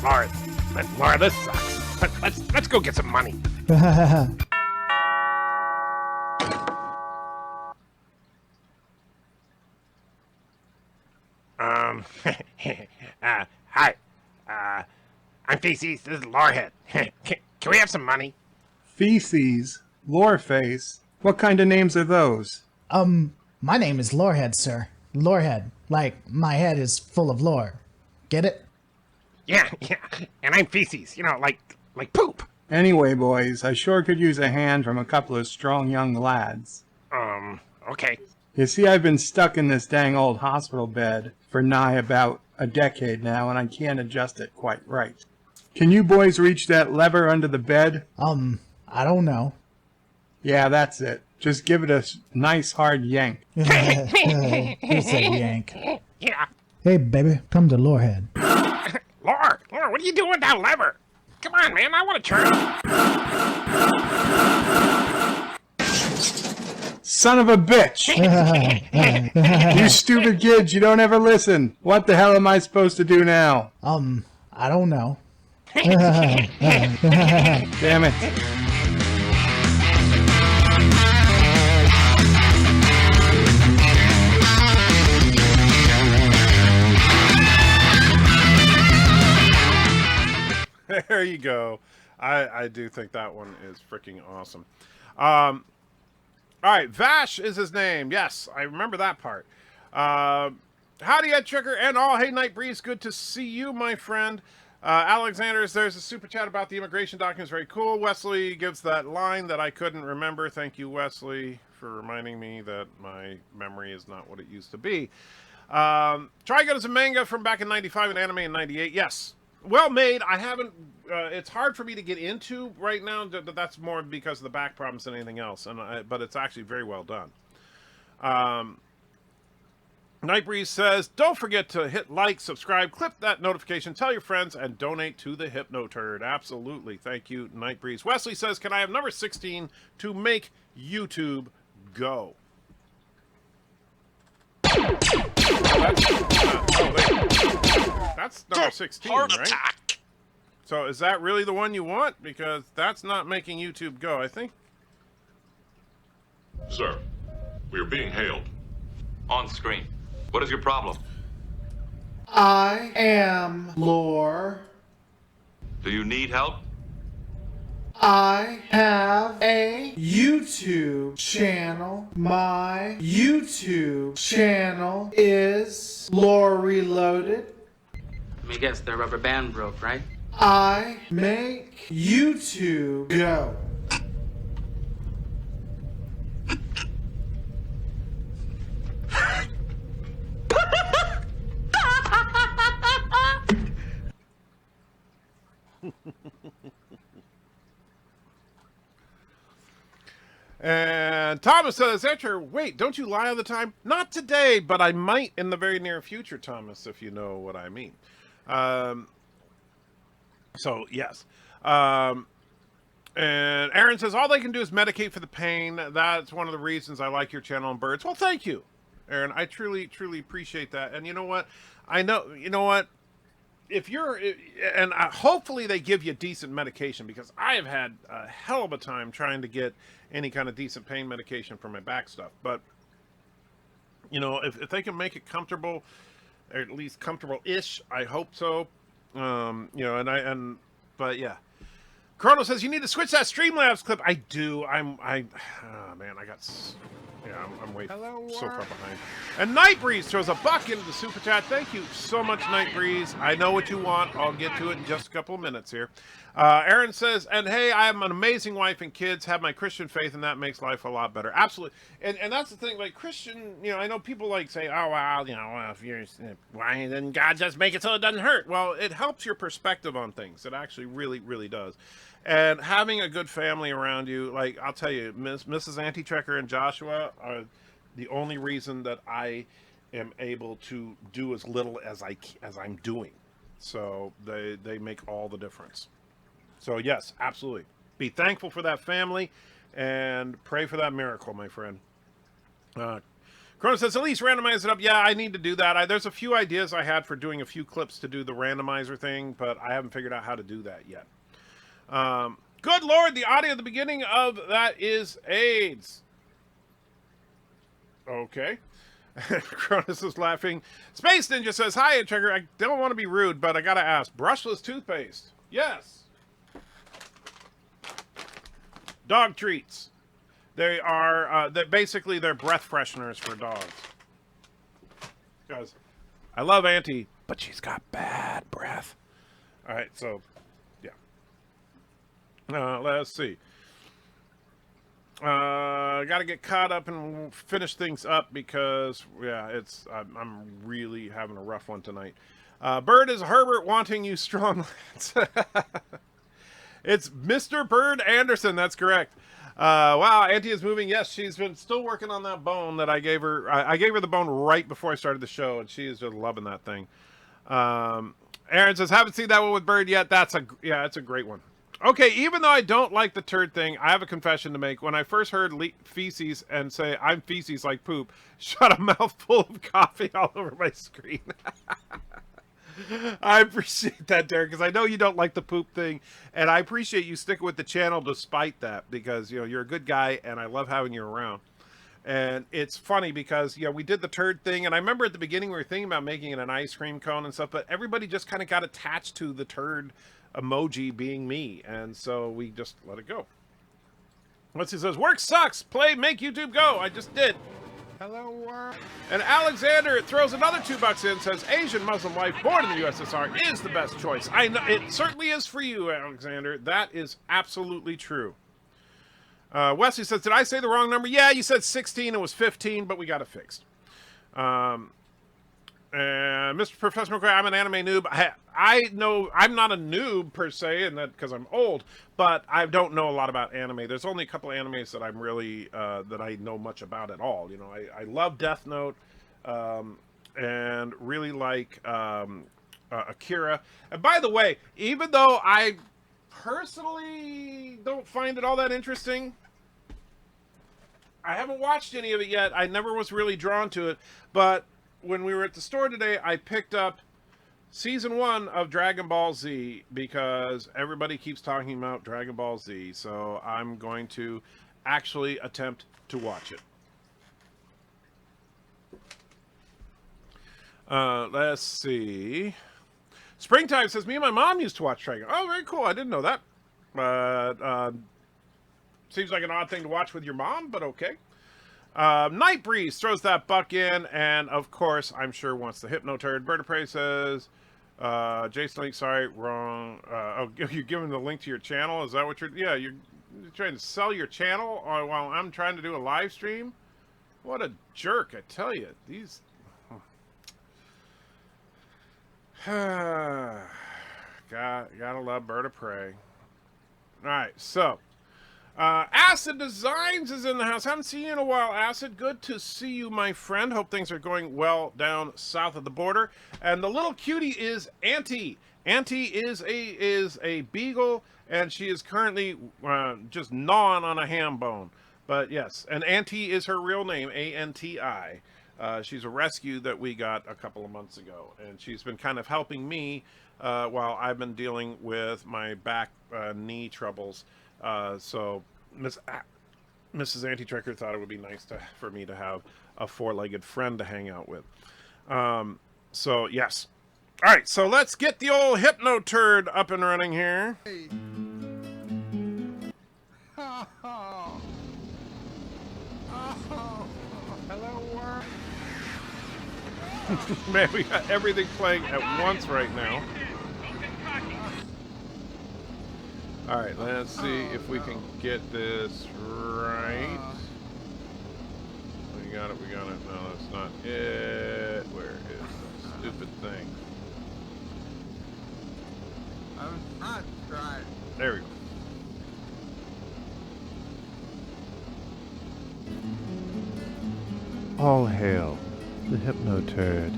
Laura, this sucks. Let's go get some money. Hi. I'm Feces. This is Lorehead. Can we have some money? Feces? Loreface? What kind of names are those? My name is Lorehead, sir. Lorehead. Like, my head is full of lore. Get it? Yeah. And I'm Feces. You know, like poop. Anyway, boys, I sure could use a hand from a couple of strong young lads. Okay. You see, I've been stuck in this dang old hospital bed for nigh about a decade now, and I can't adjust it quite right. Can you boys reach that lever under the bed? I don't know. Yeah, that's it. Just give it a nice hard yank. Who said yank? Yeah. Hey, baby, come to Lorehead. Lore, what are you doing with that lever? Come on, man, I want to turn it. Son of a bitch! You stupid kids, you don't ever listen. What the hell am I supposed to do now? I don't know. Damn it. There you go. I do think that one is freaking awesome. All right, Vash is his name. Yes, I remember that part. Howdy, Ed Tricker and all. Hey, Night Breeze, good to see you, my friend. Alexander, there's a super chat about the immigration documents. Very cool. Wesley gives that line that I couldn't remember. Thank you, Wesley, for reminding me that my memory is not what it used to be. Trigun is a manga from back in 95 and anime in 98. Yes. Well made. I haven't, it's hard for me to get into right now. That's more because of the back problems than anything else. But it's actually very well done. Nightbreeze says, don't forget to hit like, subscribe, click that notification, tell your friends, and donate to the Hypnoturd. Absolutely. Thank you, Nightbreeze. Wesley says, can I have number 16 to make YouTube go? That's number 16, right? So is that really the one you want? Because that's not making YouTube go, I think. Sir, we are being hailed. On screen. What is your problem? I am Lore. Do you need help? I have a YouTube channel. My YouTube channel is Lore Reloaded. Let me guess, the rubber band broke, right? I make YouTube go. And Thomas says, Etcher, wait, don't you lie all the time? Not today, but I might in the very near future, Thomas, if you know what I mean. So, yes. And Aaron says, all they can do is medicate for the pain. That's one of the reasons I like your channel on birds. Well, thank you, Aaron. I truly, truly appreciate that. And you know what? I know, you know what? if you're, and hopefully they give you decent medication, because I have had a hell of a time trying to get any kind of decent pain medication for my back stuff. But, you know, if they can make it comfortable, or at least comfortable-ish, I hope so. You know, but yeah. Chrono says, you need to switch that Streamlabs clip. I do. Oh, man, I'm way so far behind. And Night Breeze throws a buck into the super chat. Thank you so much, Night Breeze. I know what you want. I'll get to it in just a couple of minutes here. Aaron says, and hey, I have an amazing wife and kids, have my Christian faith, and that makes life a lot better. Absolutely. And that's the thing, like Christian, you know, I know people like say, oh, well, you know, if you're, why didn't God just make it so it doesn't hurt? Well, it helps your perspective on things. It actually really, really does. And having a good family around you, like, I'll tell you, Mrs. Anti-Trekker and Joshua are the only reason that I am able to do as little as I'm doing. So they make all the difference. So yes, absolutely. Be thankful for that family and pray for that miracle, my friend. Chrono says, at least randomize it up. Yeah, I need to do that. There's a few ideas I had for doing a few clips to do the randomizer thing, but I haven't figured out how to do that yet. Good Lord, the audio at the beginning of that is AIDS. Okay. Cronus is laughing. Space Ninja says, hi, Trigger. I don't want to be rude, but I gotta ask. Brushless toothpaste. Yes. Dog treats. They are, basically, they're breath fresheners for dogs. Because I love Auntie, but she's got bad breath. All right, so, yeah. Let's see. Got to get caught up and finish things up because, yeah, I'm really having a rough one tonight. Bird is Herbert wanting you strong. It's Mr. Bird Anderson. That's correct. Wow, Auntie is moving. Yes, she's been still working on that bone that I gave her. I gave her the bone right before I started the show, and she is just loving that thing. Aaron says, haven't seen that one with Bird yet. It's a great one. Okay, even though I don't like the turd thing, I have a confession to make. When I first heard feces and say, I'm feces like poop, shot a mouthful of coffee all over my screen. I appreciate that, Derek, because I know you don't like the poop thing, and I appreciate you sticking with the channel despite that, because, you know, you're a good guy, and I love having you around. And it's funny because, yeah, we did the turd thing, and I remember at the beginning we were thinking about making it an ice cream cone and stuff, but everybody just kind of got attached to the turd emoji being me, and so we just let it go. What's he says? Work sucks. Play, make YouTube go. I just did. Hello, world. And Alexander throws another $2 in, says Asian Muslim wife born in the USSR is the best choice. I know it certainly is for you, Alexander. That is absolutely true. Wesley says, did I say the wrong number? Yeah, you said 16. It was 15, but we got it fixed. Mr. Professor McCoy, I'm an anime noob. I know I'm not a noob per se, and that because I'm old, but I don't know a lot about anime. There's only a couple of animes that I'm really that I know much about at all. You know, I love Death Note, and really like Akira. And by the way, even though I personally don't find it all that interesting, I haven't watched any of it yet. I never was really drawn to it, but when we were at the store today, I picked up Season 1 of Dragon Ball Z because everybody keeps talking about Dragon Ball Z, so I'm going to actually attempt to watch it. Let's see. Springtime says, me and my mom used to watch Dragon. Oh, very cool. I didn't know that. But seems like an odd thing to watch with your mom, but okay. Night Breeze throws that buck in, and of course, I'm sure wants the Hypno Turd. BIRDOPREY says, Jason Link, sorry, wrong. Oh, you're giving the link to your channel? Is that what you're trying to sell your channel while I'm trying to do a live stream? What a jerk, I tell you. These... gotta love BIRDOPREY. Alright, so... Acid Designs is in the house. Haven't seen you in a while, Acid. Good to see you, my friend. Hope things are going well down south of the border. And the little cutie is Auntie. Auntie is a beagle, and she is currently just gnawing on a ham bone. But yes, and Auntie is her real name, A-N-T-I. She's a rescue that we got a couple of months ago, and she's been kind of helping me while I've been dealing with my back knee troubles. So Mrs. Anti-Trekker thought it would be nice for me to have a four-legged friend to hang out with. So yes. All right, so let's get the old hypno turd up and running here. Hey. Hello, world. Man, we got everything playing at once right now. All right, let's see if we can get this right. We got it, we got it. No, that's not it. Where is the stupid thing? I'm not trying. There we go. All hail the hypno turd.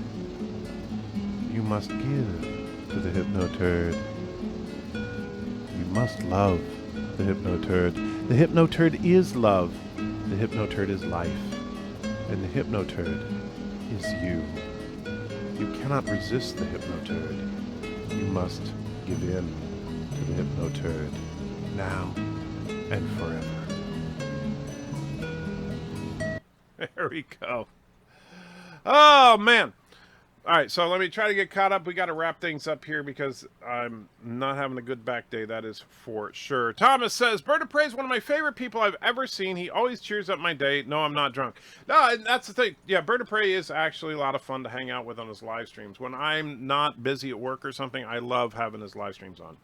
You must give to the hypno turd. You must love the hypno turd. The hypno turd is love. The hypno turd is life. And the hypno turd is you. You cannot resist the hypno turd. You must give in to the hypno turd now and forever. There we go. Oh, man. All right, so let me try to get caught up. We got to wrap things up here because I'm not having a good back day. That is for sure. Thomas says, BIRDOPREY is one of my favorite people I've ever seen. He always cheers up my day. No, I'm not drunk. No, that's the thing. Yeah, BIRDOPREY is actually a lot of fun to hang out with on his live streams. When I'm not busy at work or something, I love having his live streams on.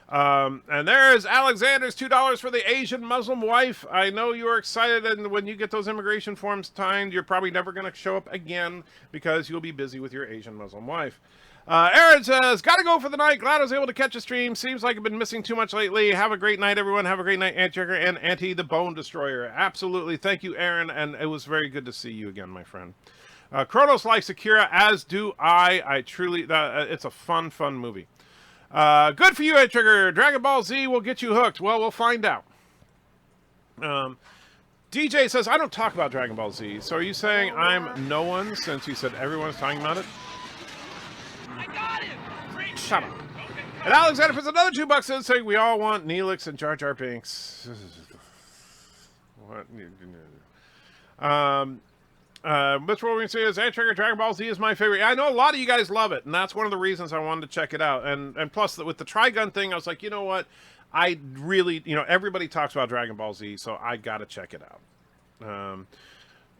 And there's Alexander's $2 for the Asian Muslim wife. I know you're excited, and when you get those immigration forms signed, you're probably never going to show up again because you'll be busy with your Asian Muslim wife. Aaron says, gotta go for the night. Glad I was able to catch a stream. Seems like I've been missing too much lately. Have a great night, everyone. Have a great night, Anti-Trekker and Anti the Bone Destroyer. Absolutely. Thank you, Aaron, and it was very good to see you again, my friend. Kronos likes Akira, as do I. I truly, it's a fun movie. Good for you, Anti-Trekker. Dragon Ball Z will get you hooked. Well, we'll find out. DJ says, I don't talk about Dragon Ball Z. So are you saying I'm no one since you said everyone's talking about it? I got him! Shut up. And Alexander puts another $2 in saying we all want Neelix and Jar Jar Binks. What? Which what we're going to say is Anti-Trekker Dragon Ball Z is my favorite. I know a lot of you guys love it, and that's one of the reasons I wanted to check it out. And plus, with the Trigun thing, I was like, you know what? I really, everybody talks about Dragon Ball Z, so I got to check it out.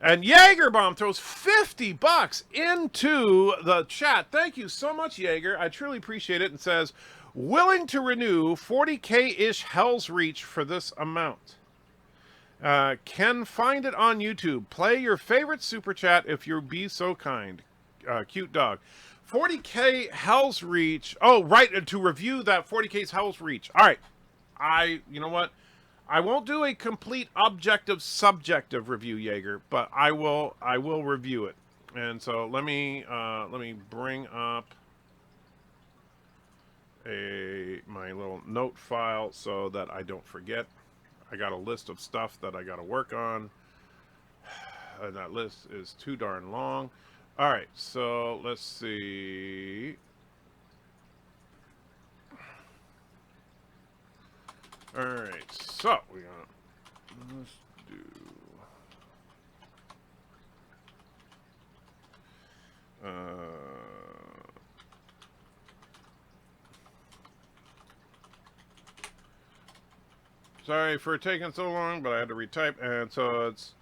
And Jaegerbomb throws $50 into the chat. Thank you so much, Jaeger. I truly appreciate it. And says, willing to renew 40K-ish Hell's Reach for this amount. Can find it on YouTube. Play your favorite super chat if you'll be so kind. Cute dog. 40K Hell's Reach. Oh, right, to review that 40K's Hell's Reach. All right. You know what? I won't do a complete objective subjective review, Jaeger, but I will review it. And so let me bring up my little note file so that I don't forget. I got a list of stuff that I got to work on. And that list is too darn long. All right, so let's see. All right, so let's do. Sorry for taking so long, but I had to retype, and so it's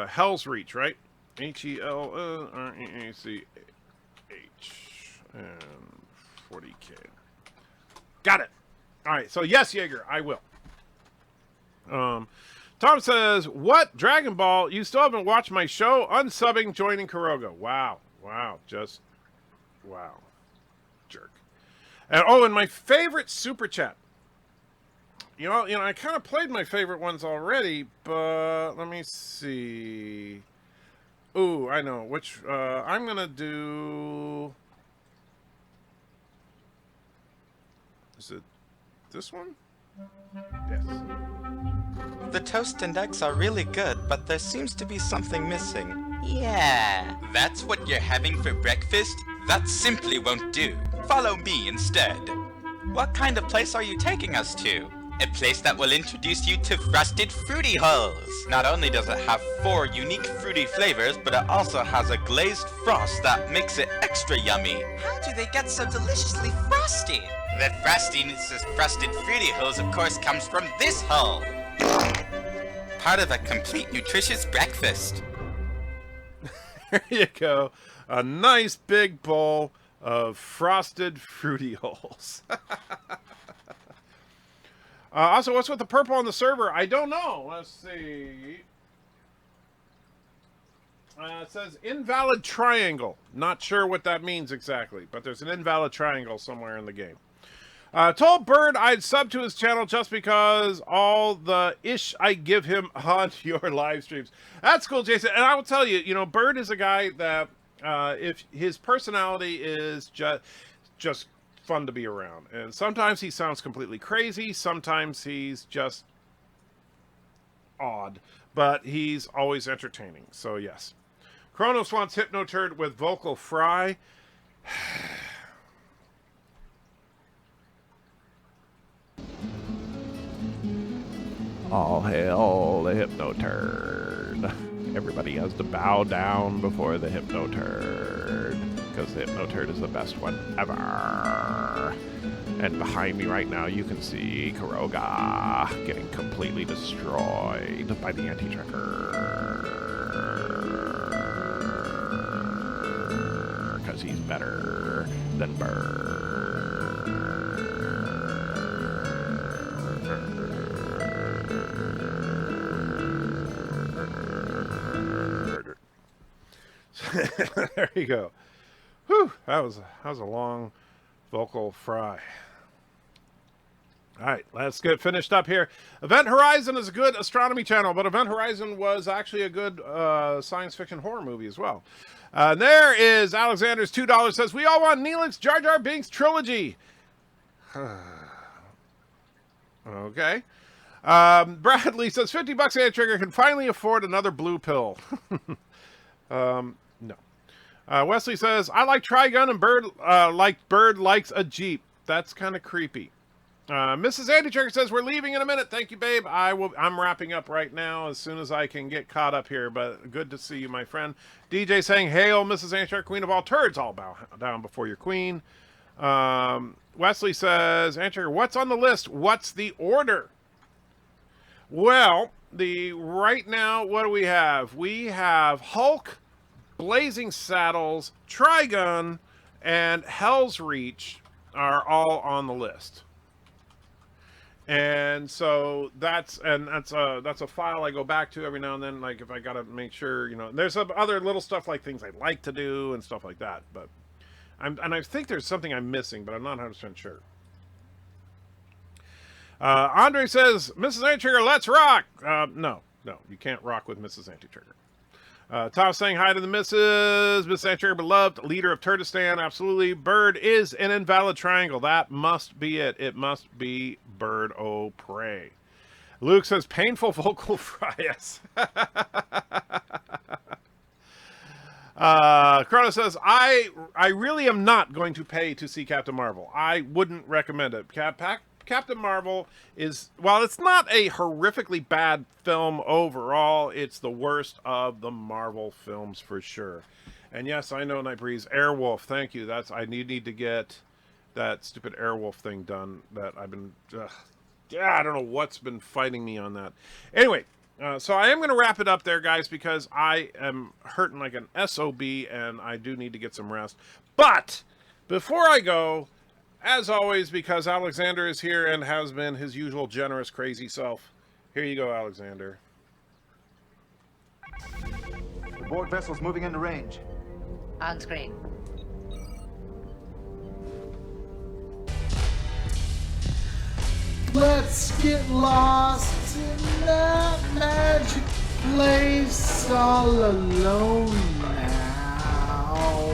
Hell's Reach, right? HELREACH and 40K. Got it. All right, so yes, Jaeger, I will. Tom says, what? Dragon Ball? You still haven't watched my show? Unsubbing, joining Kuroga. Wow. Wow. Just, wow. Jerk. And, and my favorite super chat. You know, I kind of played my favorite ones already, but let me see. Ooh, I know. Which, I'm going to do... Is it this one? Yes. The toast and eggs are really good, but there seems to be something missing. Yeah, that's what you're having for breakfast? That simply won't do. Follow me instead. What kind of place are you taking us to? A place that will introduce you to Frosted Fruity Hulls. Not only does it have 4 unique fruity flavors, but it also has a glazed frost that makes it extra yummy. How do they get so deliciously frosty? The frosting is Frosted Fruity Hulls, of course, comes from this hull. Part of a complete nutritious breakfast. There you go. A nice big bowl of Frosted Fruity Hulls. Also, what's with the purple on the server? I don't know. Let's see. It says invalid triangle. Not sure what that means exactly, but there's an invalid triangle somewhere in the game. Told Bird I'd sub to his channel just because all the ish I give him on your live streams. That's cool, Jason. And I will tell you, you know, Bird is a guy that if his personality is just fun to be around. And sometimes he sounds completely crazy. Sometimes he's just odd. But he's always entertaining. So, yes. Kronos wants Hypnoturd with vocal fry. All hail the Hypnoturd. Everybody has to bow down before the Hypnoturd, because the Hypnoturd is the best one ever. And behind me right now, you can see Kuroga getting completely destroyed by the anti-tracker, because he's better than Bird. There you go. Whew, that was a long vocal fry. All right, let's get finished up here. Event Horizon is a good astronomy channel, but Event Horizon was actually a good science fiction horror movie as well. There is Alexander's $2 says, we all want Neelix Jar Jar Binks trilogy. Okay. Bradley says, $50 anti-trigger can finally afford another blue pill. No. Wesley says, I like Trigun and Bird likes a Jeep. That's kind of creepy. Mrs. Anti-Trigger says, we're leaving in a minute. Thank you, babe. I'm wrapping up right now as soon as I can get caught up here, but good to see you, my friend. DJ saying, hail, Mrs. Anti-Trigger, queen of all turds. All bow down before your queen. Wesley says, Anti-Trigger, what's on the list? What's the order? Well, right now, what do we have? We have Hulk, Blazing Saddles, Trigun, and Hell's Reach are all on the list. And so that's a file I go back to every now and then, like if I gotta make sure, you know, there's some other little stuff like things I like to do and stuff like that, but I think there's something I'm missing, but I'm not 100% sure. Andre says, Mrs. Anti-Trigger, let's rock! No, you can't rock with Mrs. Anti-Trigger. Tom saying hi to the Mrs. Anti-Trigger, beloved leader of Turdistan. Absolutely. Bird is an invalid triangle. That must be it. It must be Birdoprey. Luke says, painful vocal fries. Chrono says, I really am not going to pay to see Captain Marvel. I wouldn't recommend it. Captain Marvel is, while it's not a horrifically bad film overall, it's the worst of the Marvel films for sure. And yes, I know, Nightbreeze, Airwolf, thank you. I need to get that stupid Airwolf thing done that I've been, I don't know what's been fighting me on that. Anyway, so I am going to wrap it up there, guys, because I am hurting like an SOB and I do need to get some rest. But before I go, as always, because Alexander is here and has been his usual generous, crazy self. Here you go, Alexander. The board vessel's moving into range. On screen. Let's get lost in that magic place all alone now.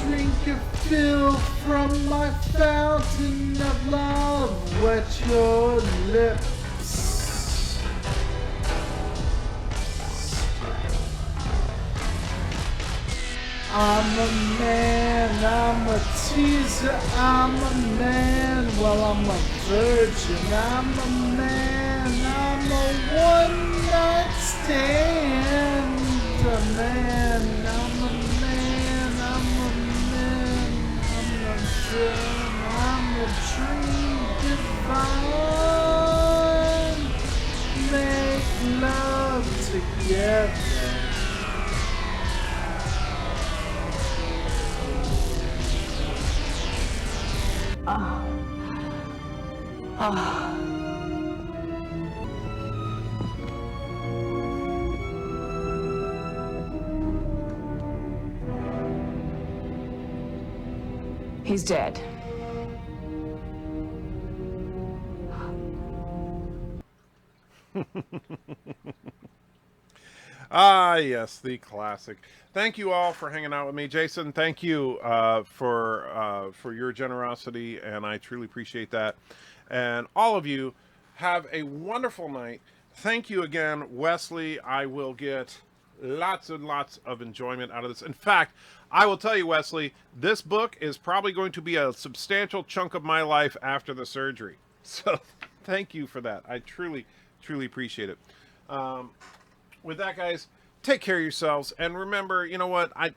Drink your fill from my fountain of love, wet your lips. I'm a man, I'm a teaser, I'm a man, well I'm a virgin, I'm a man, I'm a one-night stand, a man, I'm a man, I'm a man, I'm a dream, I'm a dream divine, make love together. He's dead. Ah, yes, the classic. Thank you all for hanging out with me. Jason, thank you for your generosity, and I truly appreciate that. And all of you, have a wonderful night. Thank you again, Wesley. I will get lots and lots of enjoyment out of this. In fact, I will tell you, Wesley, this book is probably going to be a substantial chunk of my life after the surgery. So thank you for that. I truly, truly appreciate it. With that, guys, take care of yourselves. And remember, you know what? I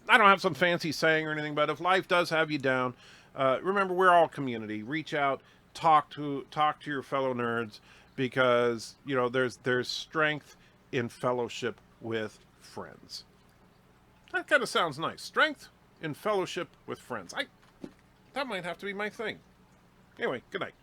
don't have some fancy saying or anything, but if life does have you down, remember, we're all community. Reach out, talk to your fellow nerds, because, you know, there's strength in fellowship with friends. That kind of sounds nice. Strength in fellowship with friends. That might have to be my thing. Anyway, good night.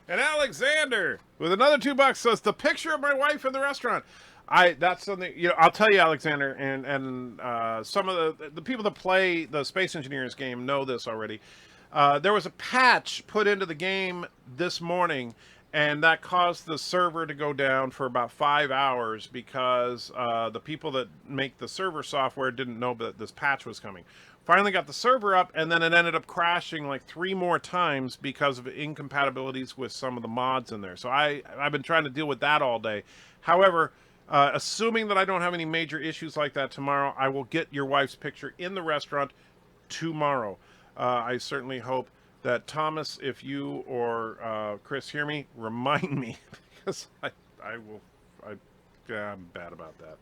And Alexander with another $2 says the picture of my wife in the restaurant. That's something, you know, I'll tell you, Alexander, and some of the people that play the Space Engineers game know this already. There was a patch put into the game this morning, and that caused the server to go down for about 5 hours because the people that make the server software didn't know that this patch was coming. Finally got the server up, and then it ended up crashing like 3 more times because of incompatibilities with some of the mods in there. So I've been trying to deal with that all day. However, assuming that I don't have any major issues like that tomorrow, I will get your wife's picture in the restaurant tomorrow. I certainly hope that Thomas, if you or Chris hear me, remind me, because I'm bad about that.